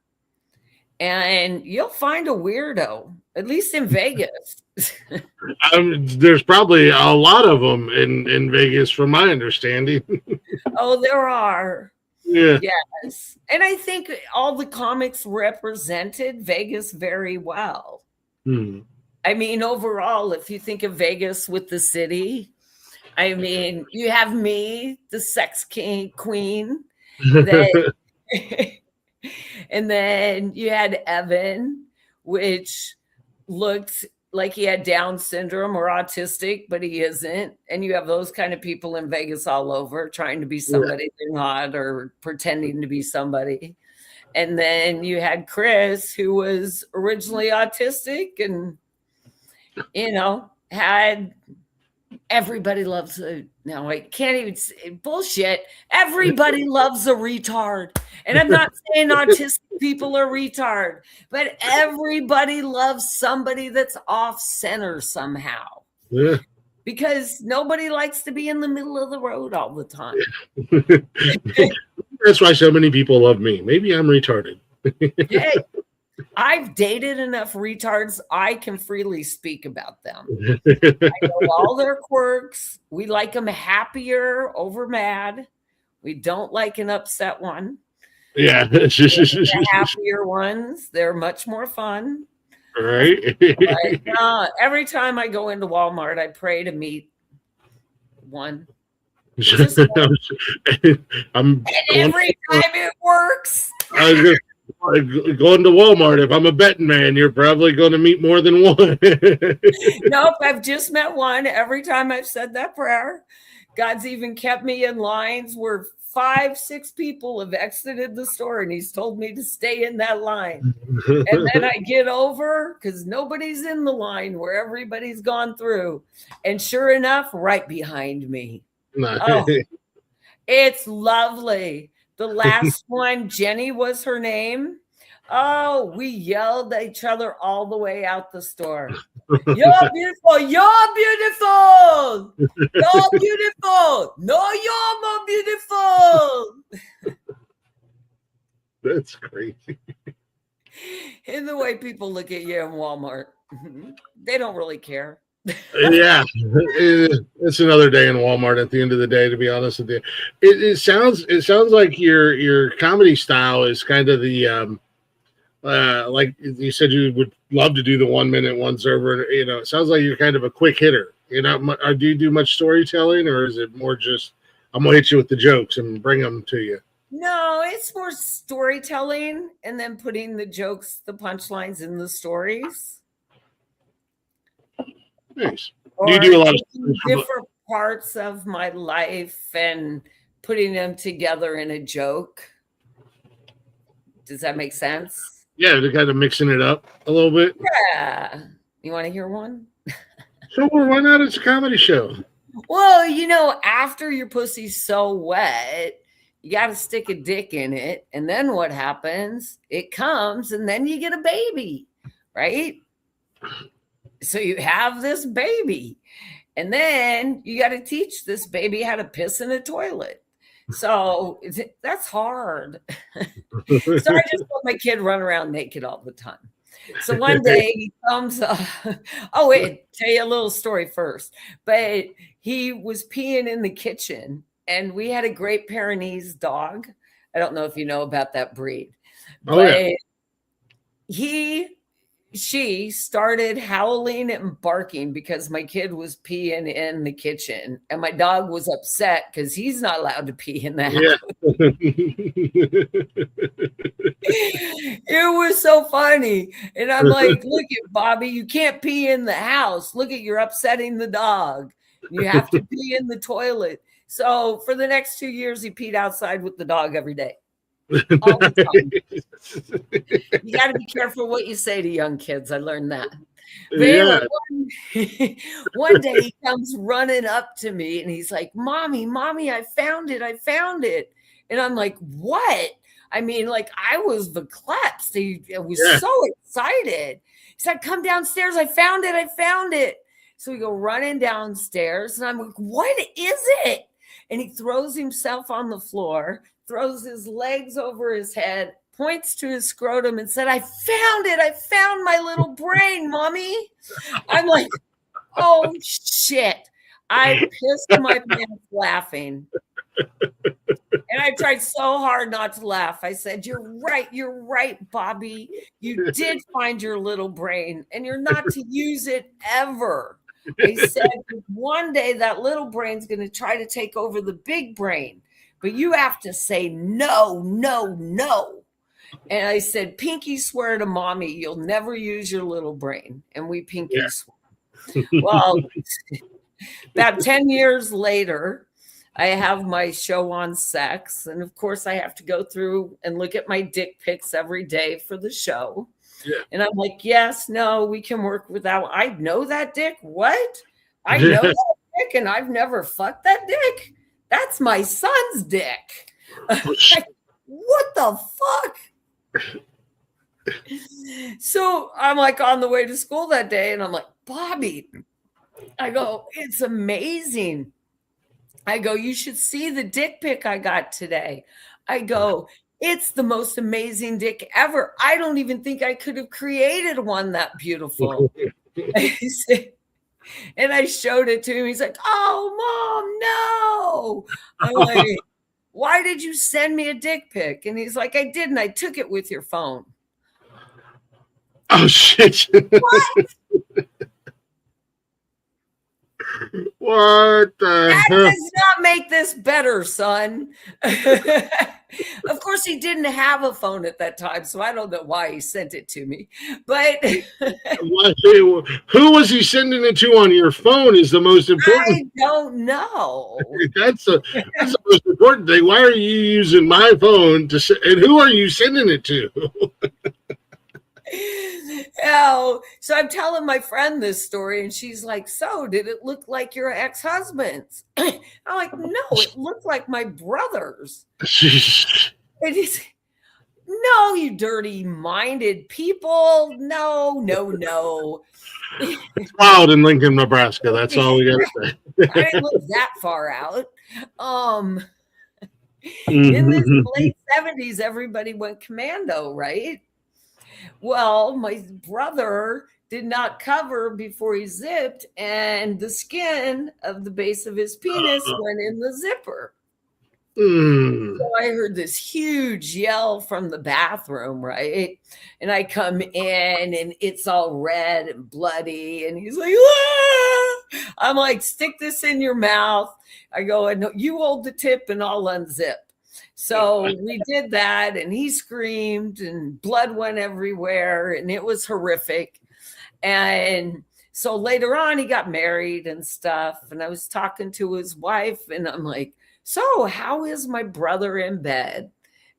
and you'll find a weirdo, at least in Vegas. There's probably a lot of them in Vegas, from my understanding. Oh, there are. Yeah. Yes. And I think all the comics represented Vegas very well. I mean, overall, if you think of Vegas with the city, I mean, you have me, the sex queen, and then you had Evan, which looked like he had Down syndrome or autistic, but he isn't. And you have those kind of people in Vegas all over trying to be somebody they're not, or pretending to be somebody. And then you had Chris, who was originally autistic and, had everybody loves now I can't even say bullshit. Everybody loves a retard. And I'm not saying autistic people are retard, but everybody loves somebody that's off center somehow. Yeah. Because nobody likes to be in the middle of the road all the time. That's why so many people love me. Maybe I'm retarded. Hey, I've dated enough retards. I can freely speak about them. I know all their quirks. We like them happier over mad. We don't like an upset one. Yeah. The happier ones, they're much more fun. Right. But, every time I go into Walmart, I pray to meet one. And every time it works. Going to Walmart, if I'm a betting man, you're probably going to meet more than one. Nope, I've just met one. Every time I've said that prayer, God's even kept me in lines where 5-6 people have exited the store, and he's told me to stay in that line. And then I get over because nobody's in the line where everybody's gone through. And sure enough, right behind me. Oh, it's lovely. The last one, Jenny was her name. Oh, we yelled at each other all the way out the store. You're beautiful. You're beautiful. You're beautiful. No, you're more beautiful. That's crazy. And the way people look at you in Walmart, they don't really care. Yeah, it's another day in Walmart. At the end of the day, to be honest with you, it sounds like your comedy style is kind of the like you said you would love to do the 1 minute one server. You know, it sounds like you're kind of a quick hitter. You know, do you do much storytelling, or is it more just I'm gonna hit you with the jokes and bring them to you? No, it's more storytelling and then putting the jokes, the punchlines in the stories. Nice. Or do you do a lot of different parts of my life and putting them together in a joke? Does that make sense? Yeah, they're kind of mixing it up a little bit. Yeah. You want to hear one? Sure, why not? It's a comedy show. Well, you know, after your pussy's so wet, you got to stick a dick in it. And then what happens? It comes and then you get a baby, right? So you have this baby. And then you got to teach this baby how to piss in a toilet. So that's hard. So I just let my kid run around naked all the time. So one day he comes up. Oh, wait, tell you a little story first. But he was peeing in the kitchen, and we had a Great Pyrenees dog. I don't know if you know about that breed. But she started howling and barking because my kid was peeing in the kitchen, and my dog was upset because he's not allowed to pee in the house. It was so funny. And I'm like, look at Bobby, you can't pee in the house. Look at, you're upsetting the dog. You have to pee in the toilet. So for the next 2 years, he peed outside with the dog every day. All the time. You got to be careful what you say to young kids. I learned that. But anyway, one day he comes running up to me and he's like, Mommy, I found it. And I'm like, what? I mean, like, I was verklempt. I was so excited. He said, come downstairs. I found it. So we go running downstairs and I'm like, what is it? And he throws himself on the floor, throws his legs over his head, points to his scrotum and said, I found it. I found my little brain, Mommy. I'm like, oh, shit. I pissed my pants laughing. And I tried so hard not to laugh. I said, you're right, Bobby. You did find your little brain, and you're not to use it ever. I said, one day that little brain's going to try to take over the big brain, but you have to say no. And I said, pinky swear to Mommy, you'll never use your little brain. And we pinky swear. Well, about 10 years later, I have my show on sex. And of course, I have to go through and look at my dick pics every day for the show. Yeah. And I'm like, yes, no, we can work without. I know that dick. What? I know that dick, and I've never fucked that dick. That's my son's dick. Like, what the fuck? So I'm like on the way to school that day, and I'm like, Bobby, I go, it's amazing. I go, you should see the dick pic I got today. I go, it's the most amazing dick ever. I don't even think I could have created one that beautiful. And I showed it to him. He's like, oh, Mom, no. I'm like, why did you send me a dick pic? And he's like, I didn't. I took it with your phone. Oh, shit. What? What the That hell? does not make this better, son. Of course, he didn't have a phone at that time, so I don't know why he sent it to me. But who was he sending it to on your phone is the most important. I don't know. That's the most important thing. Why are you using my phone and who are you sending it to? Oh, so I'm telling my friend this story, and she's like, so did it look like your ex-husband's? I'm like, no, it looked like my brother's. And he's, No, you dirty-minded people. No. It's wild in Lincoln, Nebraska. That's all we got to say. I didn't live that far out. In the late 70s, everybody went commando, right? Well, my brother did not cover before he zipped, and the skin of the base of his penis went in the zipper. So I heard this huge yell from the bathroom, right? And I come in and it's all red and bloody. And he's like, ah! I'm like, stick this in your mouth. I go, and you hold the tip and I'll unzip. So we did that and he screamed and blood went everywhere and it was horrific. And so later on, he got married and stuff. And I was talking to his wife and I'm like, so how is my brother in bed?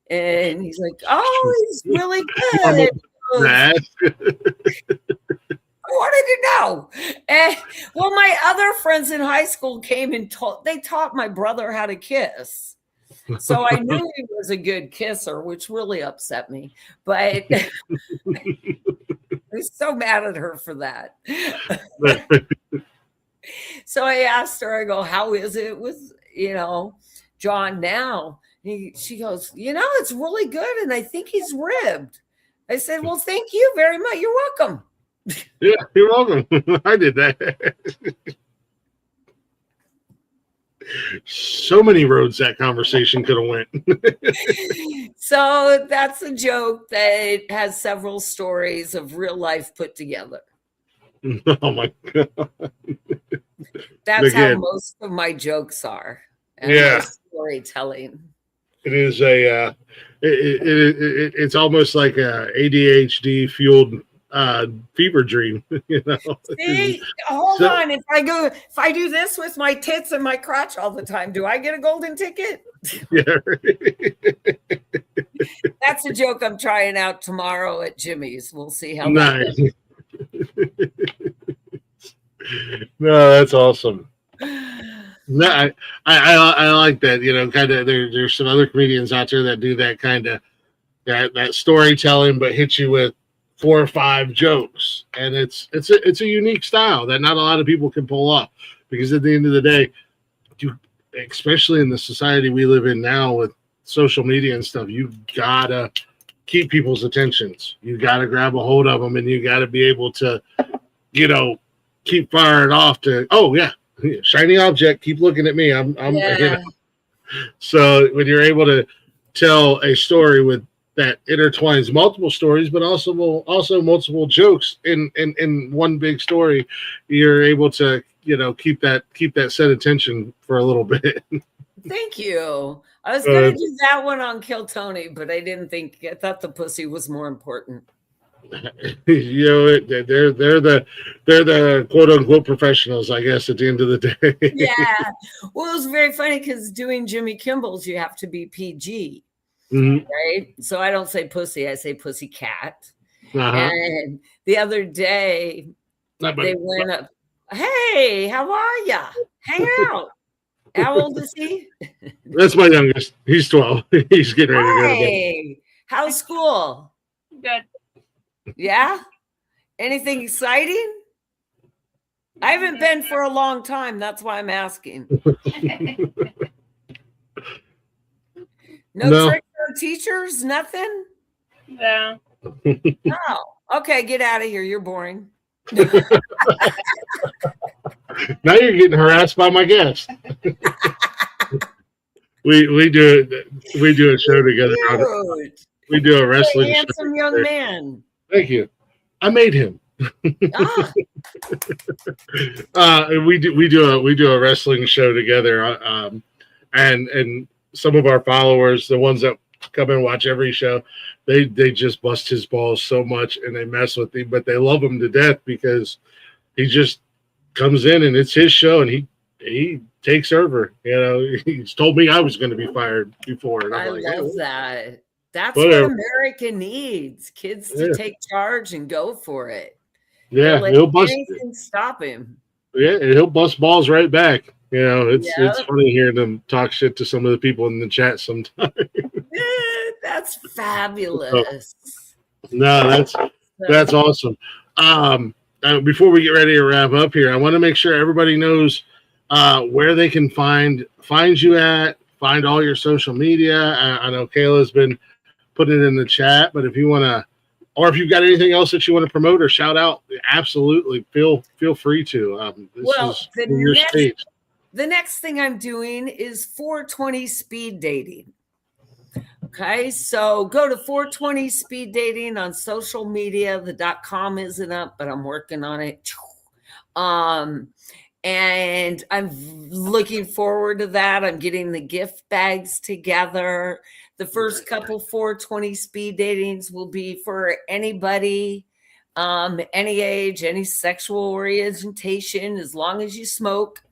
And he's like, oh, he's really good. I wanted to know. And well, my other friends in high school came and taught my brother how to kiss. So I knew he was a good kisser, which really upset me. But I was so mad at her for that. So I asked her, I go, how is it with, John now? She goes, it's really good. And I think he's ribbed. I said, well, thank you very much. You're welcome. Yeah, you're welcome. I did that. So many roads that conversation could have went. So that's a joke that has several stories of real life put together. Oh my God. That's how most of my jokes are. Yeah. Storytelling. It is it's almost like a ADHD fueled fever dream, See, hold on. If I do this with my tits and my crotch all the time, do I get a golden ticket? Yeah. That's a joke I'm trying out tomorrow at Jimmy's. We'll see how nice. No, that's awesome. No, I like that. Kind of. There's some other comedians out there that do that kind of that storytelling, but hit you with 4 or 5 jokes, and it's a unique style that not a lot of people can pull off. Because at the end of the day, especially in the society we live in now with social media and stuff, you gotta keep people's attentions. You gotta grab a hold of them, and you gotta be able to, keep firing off to, oh yeah, shiny object, keep looking at me. I'm So when you're able to tell a story with that intertwines multiple stories, but also multiple jokes in one big story, you're able to, keep that set attention for a little bit. Thank you. I was going to do that one on Kill Tony, but I thought the pussy was more important. They're the quote unquote professionals, I guess, at the end of the day. Yeah. Well, it was very funny because doing Jimmy Kimmel's, you have to be PG. Mm-hmm. Right. So I don't say pussy, I say pussy cat. And the other day they went up, hey, how are ya? Hang out. How old is he? That's my youngest. He's 12. He's getting ready to go to bed. How's school? Good. Yeah? Anything exciting? I haven't been for a long time. That's why I'm asking. No tricks on teachers? Nothing? No. Oh, okay. Get out of here. You're boring. Now you're getting harassed by my guest. we do a show together. We do a wrestling show. Handsome young man. Thank you. I made him. We do a wrestling show together. And some of our followers, the ones that come and watch every show, they just bust his balls so much and they mess with him, but they love him to death because he just comes in and it's his show and he takes over. He's told me I was going to be fired before. And I love that. That's what America needs. Kids to take charge and go for it. Yeah, he'll bust. Anything stop him. Yeah, and he'll bust balls right back. It's funny hearing them talk shit to some of the people in the chat sometimes. That's fabulous. No, that's awesome. Before we get ready to wrap up here, I want to make sure everybody knows where they can find you at, find all your social media. I know Kayla's been putting it in the chat, but if you want to, or if you've got anything else that you want to promote or shout out, absolutely feel free to. The next thing I'm doing is 420 speed dating. Okay, so go to 420 speed dating on social media. The .com isn't up, but I'm working on it. And I'm looking forward to that. I'm getting the gift bags together. The first couple 420 speed datings will be for anybody, any age, any sexual orientation, as long as you smoke.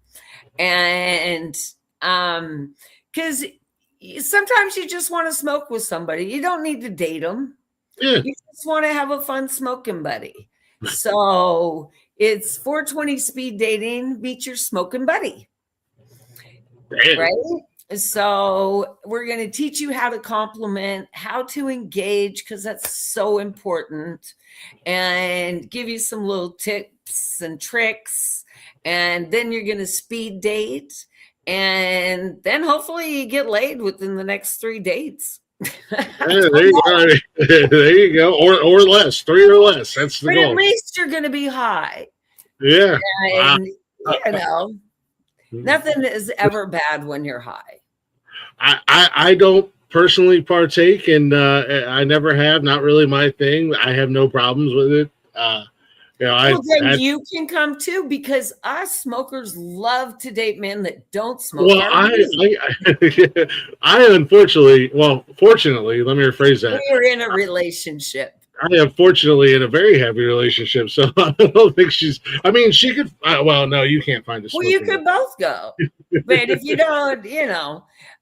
And because sometimes you just want to smoke with somebody. You don't need to date them. Yeah. You just want to have a fun smoking buddy. So it's 420 speed dating, meet your smoking buddy. Damn. Right? So we're going to teach you how to compliment, how to engage, because that's so important, and give you some little tips and tricks. And then you're going to speed date. And then hopefully you get laid within the next 3 dates. Yeah, there you go. There you go. Or less, 3 or less. That's the but goal. At least you're going to be high. Yeah. And, you know, nothing is ever bad when you're high. I don't personally partake, and I never have. Not really my thing. I have no problems with it. Then you can come too, because us smokers love to date men that don't smoke. Well, I unfortunately, fortunately, let me rephrase that. We're in a relationship. I am fortunately in a very happy relationship, so I don't think she's. I mean, she could. No, you can't find a. Well, you could both go, but if you don't,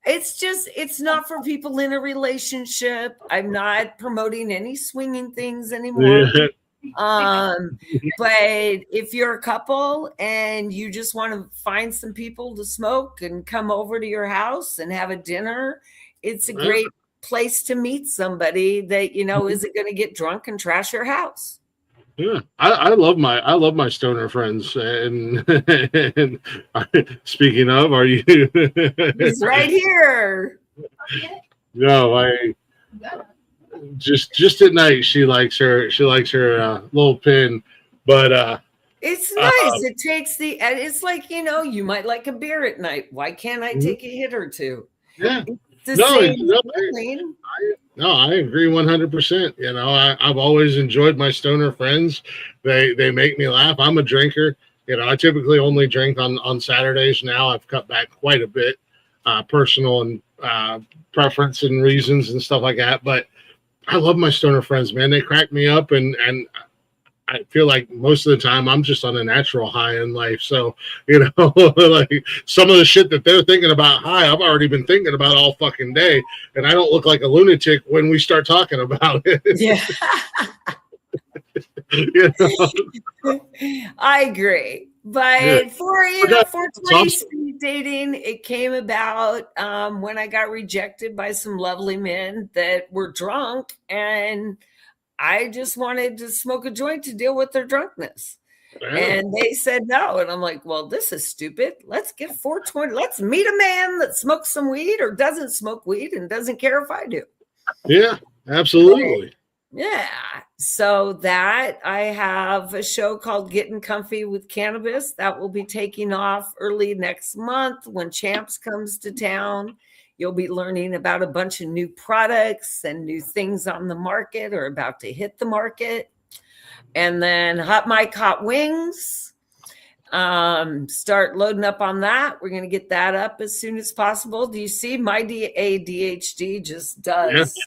it's not for people in a relationship. I'm not promoting any swinging things anymore. Yeah. But if you're a couple and you just want to find some people to smoke and come over to your house and have a dinner, it's a great place to meet somebody that isn't going to get drunk and trash your house. Yeah, I love my stoner friends, and speaking of, are you? He's right here. No, I just at night she likes her little pin, but it's nice. It takes it's like you might like a beer at night. Why can't I take a hit or two? Yeah. I agree 100%. I've always enjoyed my stoner friends. They make me laugh. I'm a drinker. I typically only drink on Saturdays now. I've cut back quite a bit, personal and preference and reasons and stuff like that. But I love my stoner friends, man. They crack me up, and I feel like most of the time I'm just on a natural high in life. So, like some of the shit that they're thinking about high, I've already been thinking about all fucking day. And I don't look like a lunatic when we start talking about it. Yeah. I agree. But for 420 speed dating, it came about when I got rejected by some lovely men that were drunk, and I just wanted to smoke a joint to deal with their drunkenness. Yeah. And they said no. And I'm like, well, this is stupid. Let's get 420. Let's meet a man that smokes some weed or doesn't smoke weed and doesn't care if I do. Yeah, absolutely. Yeah. So that I have a show called Getting Comfy with Cannabis that will be taking off early next month when Champs comes to town. You'll be learning about a bunch of new products and new things on the market or about to hit the market. And then Hot Mike Hot Wings. Start loading up on that. We're going to get that up as soon as possible. Do you see my ADHD just does? Yeah.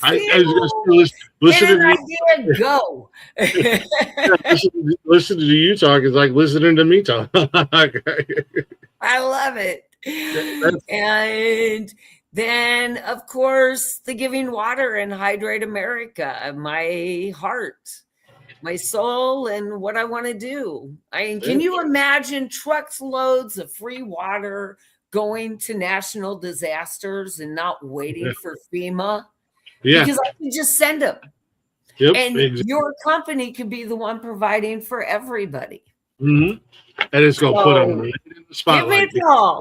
I was listen to idea, go. Listen to you talk is like listening to me talk. I love it. And then, of course, the Giving Water and Hydrate America, my heart, my soul, and what I want to do. Can you imagine trucks loads of free water going to national disasters and not waiting for FEMA? Yeah. because I can just send them. Yep. And Exactly. your company could be the one providing for everybody. Mm-hmm. And it's going to put them So right in the give it spotlight. a call.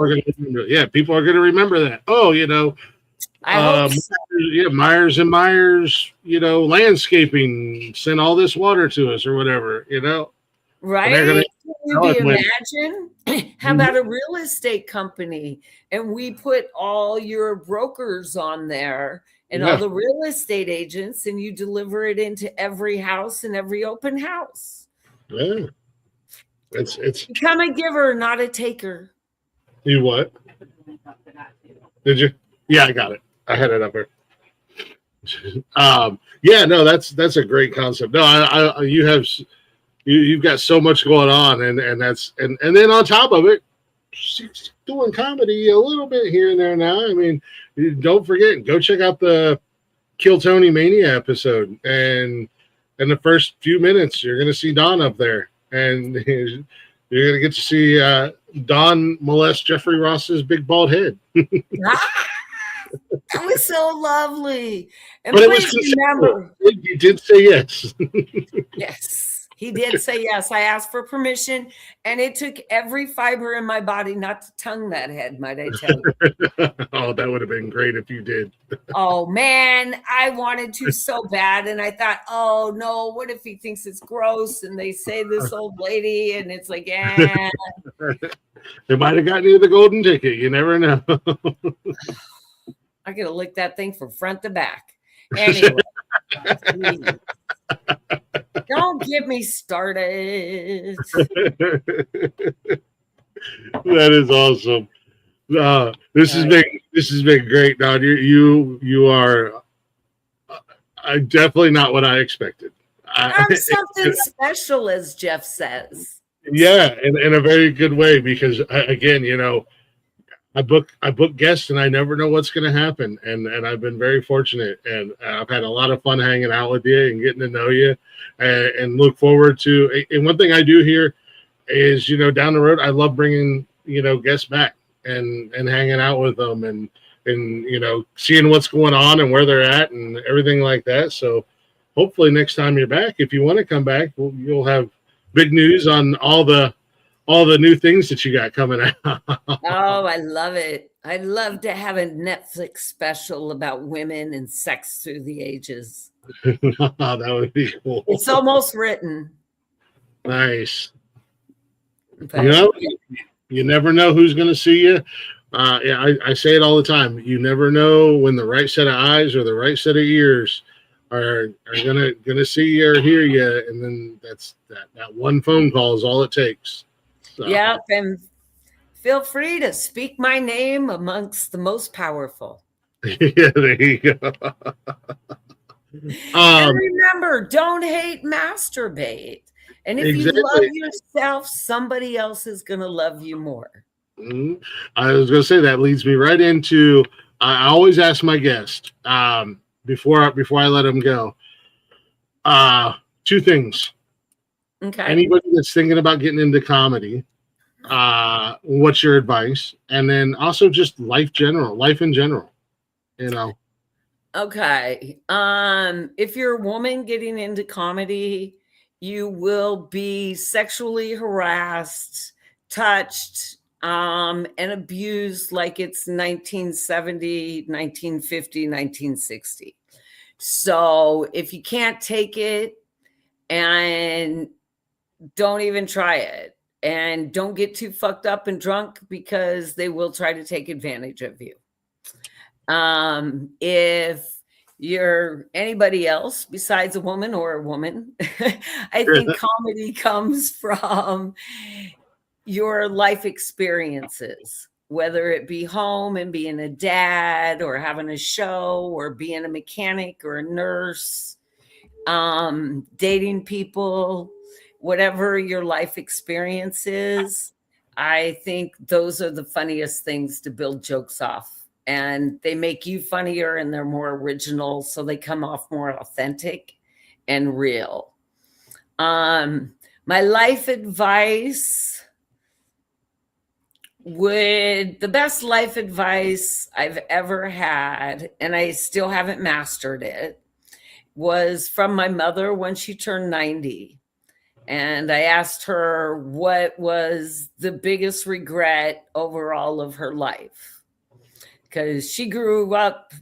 People are going to remember that. Oh, I hope so. Myers and Myers, landscaping sent all this water to us or whatever, and they're going Right? Can you to imagine? How about a real estate company? And we put all your brokers on there and all Yeah. the real estate agents, and you deliver it into every house and every open house. Yeah. It's Become a giver, not a taker. you what? Did you? Yeah, I got it. I had it up here. Yeah, no, that's a great concept. No, you've got so much going on, and then on top of it, she's doing comedy a little bit here and there now. I mean, don't forget, go check out the Kill Tony Mania episode, and in the first few minutes, you're going to see Don up there, and you're going to get to see Don molest Jeffrey Ross's big bald head. That was so lovely. And But please remember, you did say yes. yes, he did say yes. I asked for permission, and it took every fiber in my body not to tongue that head, might I tell you. Oh, that would have been great if you did. Oh, man, I wanted to so bad. And I thought, oh, no, what if he thinks it's gross? And they say this old lady, and it's like, yeah. It might have gotten you the golden ticket. You never know. I could have licked that thing from front to back. Anyway, don't get me started. That is awesome. This has been great, Don. You are definitely not what I expected. I'm something special, as Jeff says. Yeah, in a very good way, because again, I book guests and I never know what's going to happen, and I've been very fortunate, and I've had a lot of fun hanging out with you and getting to know you, and look forward to. And one thing I do here is, down the road, I love bringing guests back and hanging out with them and seeing what's going on and where they're at and everything like that. So hopefully next time you're back, if you want to come back, you'll have big news on all the new things that you got coming out. Oh, I love it. I'd love to have a Netflix special about women and sex through the ages. That would be cool. It's almost written. Nice. But, you never know who's going to see you. I say it all the time. You never know when the right set of eyes or the right set of ears are gonna see you or hear you, and then that one phone call is all it takes. So. Yep, and feel free to speak my name amongst the most powerful. Yeah, there you go. And remember, don't hate, masturbate. And if you love yourself, somebody else is going to love you more. Mm-hmm. I was going to say that leads me right into, I always ask my guest before I let them go, two things. Okay. Anybody that's thinking about getting into comedy, what's your advice? And then also just life in general, Okay. If you're a woman getting into comedy, you will be sexually harassed, touched, and abused like it's 1970, 1950, 1960. So if you can't take it, and don't even try it, and don't get too fucked up and drunk, because they will try to take advantage of you. If you're anybody else besides a woman or a woman, I think comedy comes from your life experiences, whether it be home and being a dad, or having a show, or being a mechanic or a nurse, dating people, whatever your life experience is. I think those are the funniest things to build jokes off. And they make you funnier, and they're more original, so they come off more authentic and real. My life advice the best life advice I've ever had, and I still haven't mastered it, was from my mother when she turned 90. And I asked her what was the biggest regret over all of her life. Because she grew up,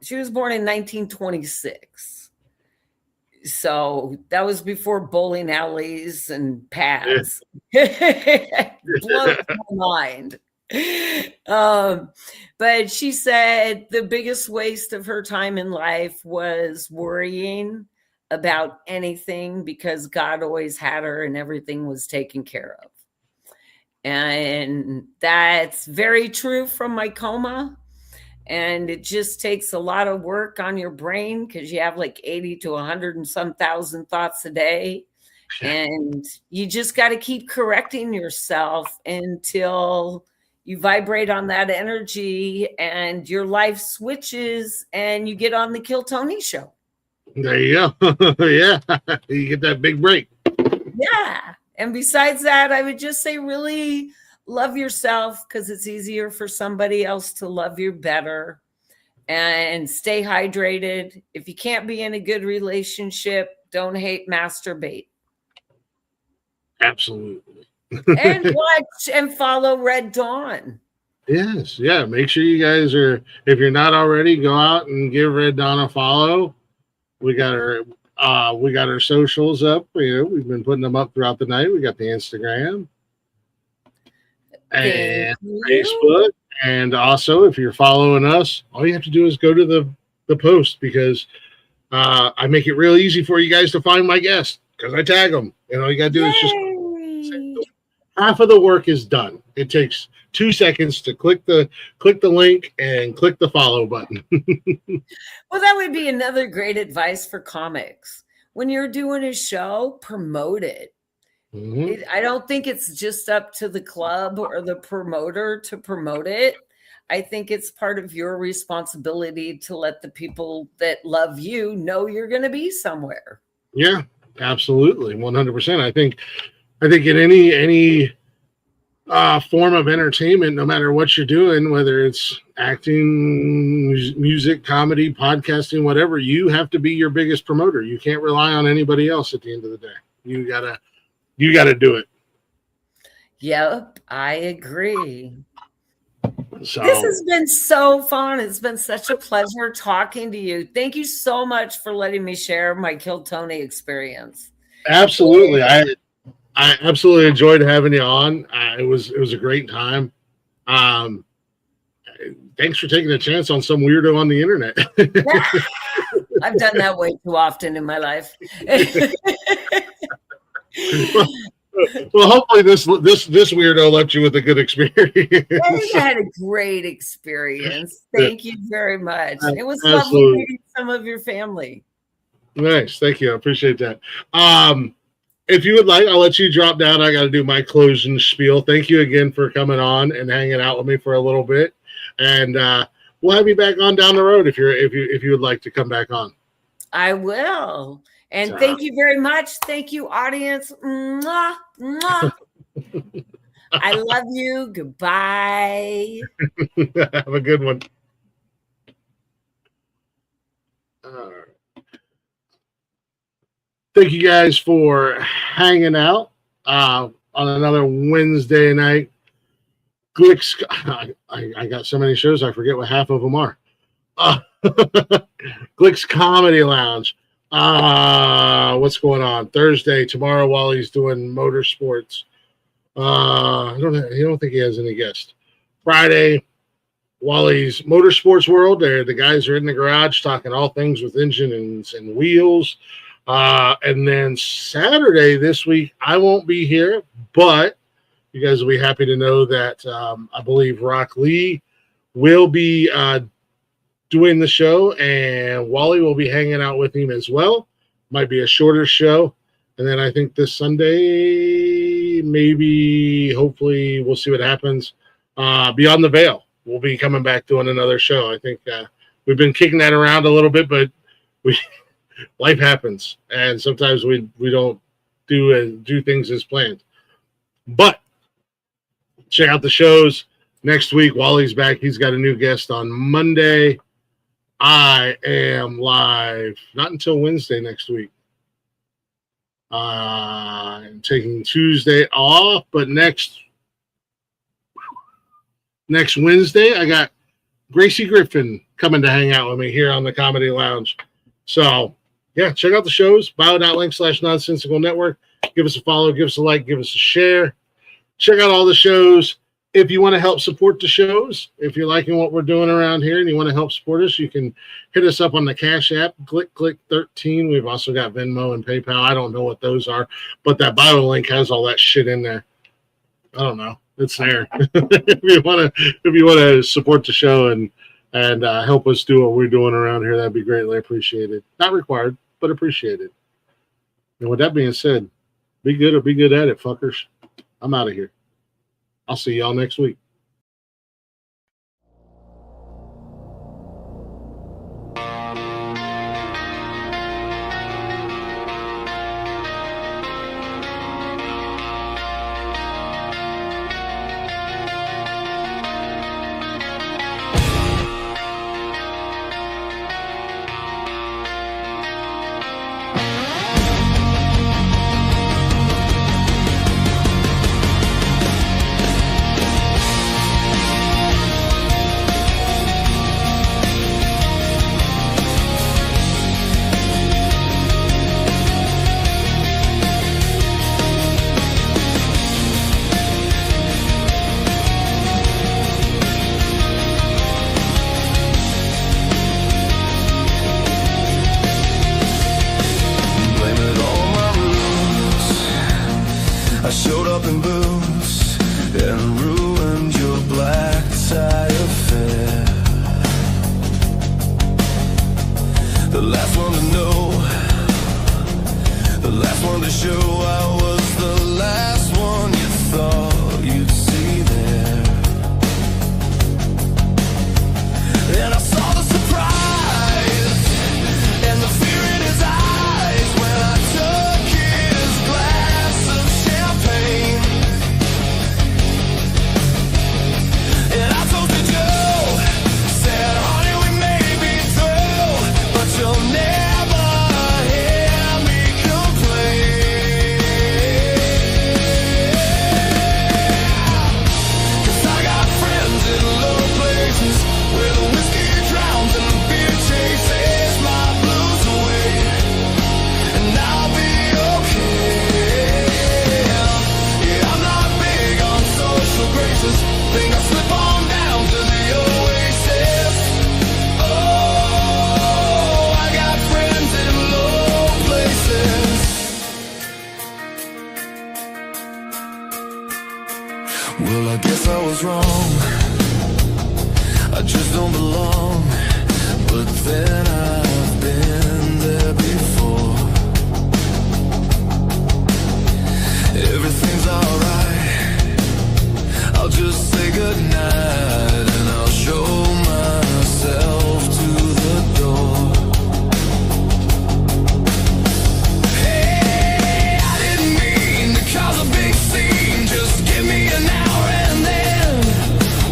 she was born in 1926. So that was before bowling alleys and pads. Blows my mind. But she said the biggest waste of her time in life was worrying about anything because God always had her and everything was taken care of. And that's very true from my coma. And it just takes a lot of work on your brain because you have like 80 to 100 and some thousand thoughts a day. And you just got to keep correcting yourself until you vibrate on that energy and your life switches and you get on the Kill Tony show. There you go. Yeah. You get that big break. Yeah. And besides that, I would just say really love yourself because it's easier for somebody else to love you better, and stay hydrated. If you can't be in a good relationship, don't hate, masturbate. Absolutely. And watch and follow Red Dawn. Yes. Yeah. Make sure you guys are, if you're not already, go out and give Red Dawn a follow. We got our socials up. We've been putting them up throughout the night. We got the Instagram and Facebook. And also, if you're following us, all you have to do is go to the post because I make it real easy for you guys to find my guests because I tag them. All you got to do is just half of the work is done. It takes 2 seconds to click the link and click the follow button. Well, that would be another great advice for comics. When you're doing a show, promote it. Mm-hmm. I don't think it's just up to the club or the promoter to promote it. I think it's part of your responsibility to let the people that love you know you're going to be somewhere. Yeah, absolutely. 100%. I think in any form of entertainment, no matter what you're doing, whether it's acting, music, comedy, podcasting, whatever, you have to be your biggest promoter. You can't rely on anybody else at the end of the day. You gotta do it. Yep, I agree. So, this has been so fun. It's been such a pleasure talking to you. Thank you so much for letting me share my Kill Tony experience. Absolutely. I absolutely enjoyed having you on. It was a great time. Thanks for taking a chance on some weirdo on the internet. I've done that way too often in my life. Well, hopefully this weirdo left you with a good experience. I had a great experience. Thank you very much. It was Absolutely. Lovely meeting some of your family. Nice. Thank you. I appreciate that. If you would like, I'll let you drop down. I got to do my closing spiel. Thank you again for coming on and hanging out with me for a little bit. And we'll have you back on down the road if you would like to come back on. I will. And thank you very much. Thank you, audience. Mwah, mwah. I love you. Goodbye. Have a good one. All right. Thank you guys for hanging out on another Wednesday night. Glick's, I got so many shows, I forget what half of them are. Glick's Comedy Lounge. What's going on? Thursday, tomorrow, Wally's doing motorsports. I don't think he has any guests. Friday, Wally's Motorsports World. The guys are in the garage talking all things with engines and wheels. And then Saturday this week, I won't be here, but you guys will be happy to know that I believe Rock Lee will be doing the show, and Wally will be hanging out with him as well. Might be a shorter show. And then I think this Sunday, maybe, hopefully, we'll see what happens. Beyond the Veil, we'll be coming back doing another show. I think we've been kicking that around a little bit, but life happens, and sometimes we don't do things as planned. But Check out the shows next week. Wally's back. He's got a new guest on Monday. I am live not until Wednesday next week. I'm taking Tuesday off, but next Wednesday I got Gracie Griffin coming to hang out with me here on the Comedy Lounge. So yeah, check out the shows. bio.link/nonsensical network. Give us a follow, give us a like, give us a share. Check out all the shows. If you want to help support the shows, if you're liking what we're doing around here and you want to help support us, you can hit us up on the Cash App, Glick13. We've also got Venmo and PayPal. I don't know what those are, but that bio link has all that shit in there. I don't know. It's there. If you want to support the show and help us do what we're doing around here, that'd be greatly appreciated. Not required, but appreciated. And with that being said, be good or be good at it, fuckers. I'm out of here. I'll see y'all next week. I showed up in boots and ruined your black tie affair. The last one to know, the last one to show I was the last one you thought you'd see there. And I saw the surprise and the fear in his eyes when I took his glass of champagne. And I told the Joe, said, honey, we may be through, but you'll never hear me complain. 'Cause I got friends in low places where the whiskey drowns and the beer chases my blues away. And I'll be okay. Yeah, I'm not big on social graces. Think I'll slip on down to the oasis. Oh, I got friends in low places. Well, I guess I was wrong. I just don't belong. But then I've been there before. Everything's alright. I'll just say goodnight and I'll show myself to the door. Hey, I didn't mean to cause a big scene. Just give me an hour and then,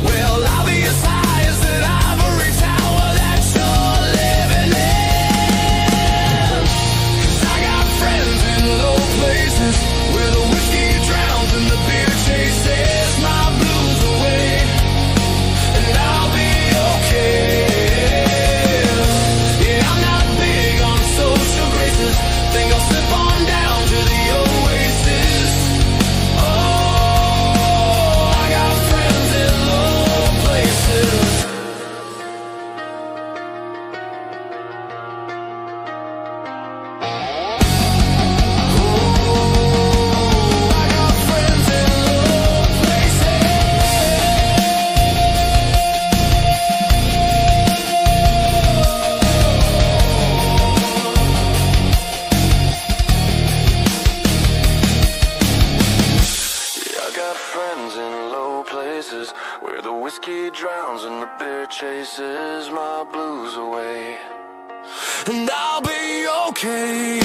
well, I'll be as high as that ivory tower that you're living in. 'Cause I got friends in low places where the whiskey drowns and the beer chases my blues away. And I'll be okay. Yeah, I'm not big on social graces. Think I'll slip on down to the oasis. Oh, I got friends in low places. Oh, I got friends in low places. Yeah, I got friends in low places where the whiskey drowns and the beer chases my blues away. And I'll be okay.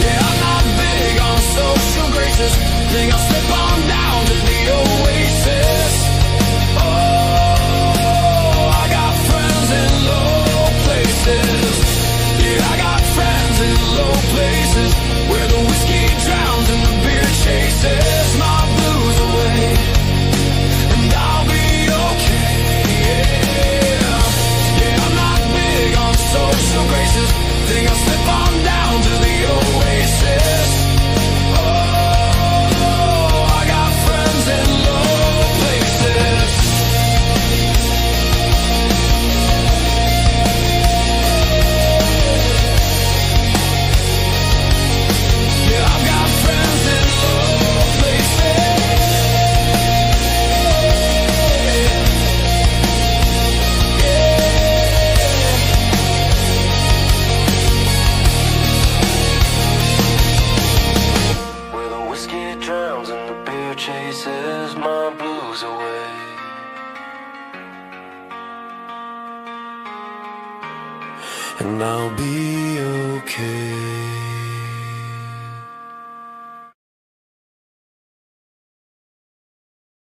Yeah, I'm not big on social graces. Think I'll slip on down to the oasis. Oh, I got friends in low places. Yeah, I got friends in low places where the whiskey drowns and the beer chases my blues away. And I'll be okay. Yeah, I'm not big on social graces. Think I'll slip on down to the oasis. Oh, I got friends in low places. Yeah, I've got friends in low places. Where the whiskey drowns and the beer chases my blues away. And I'll be okay.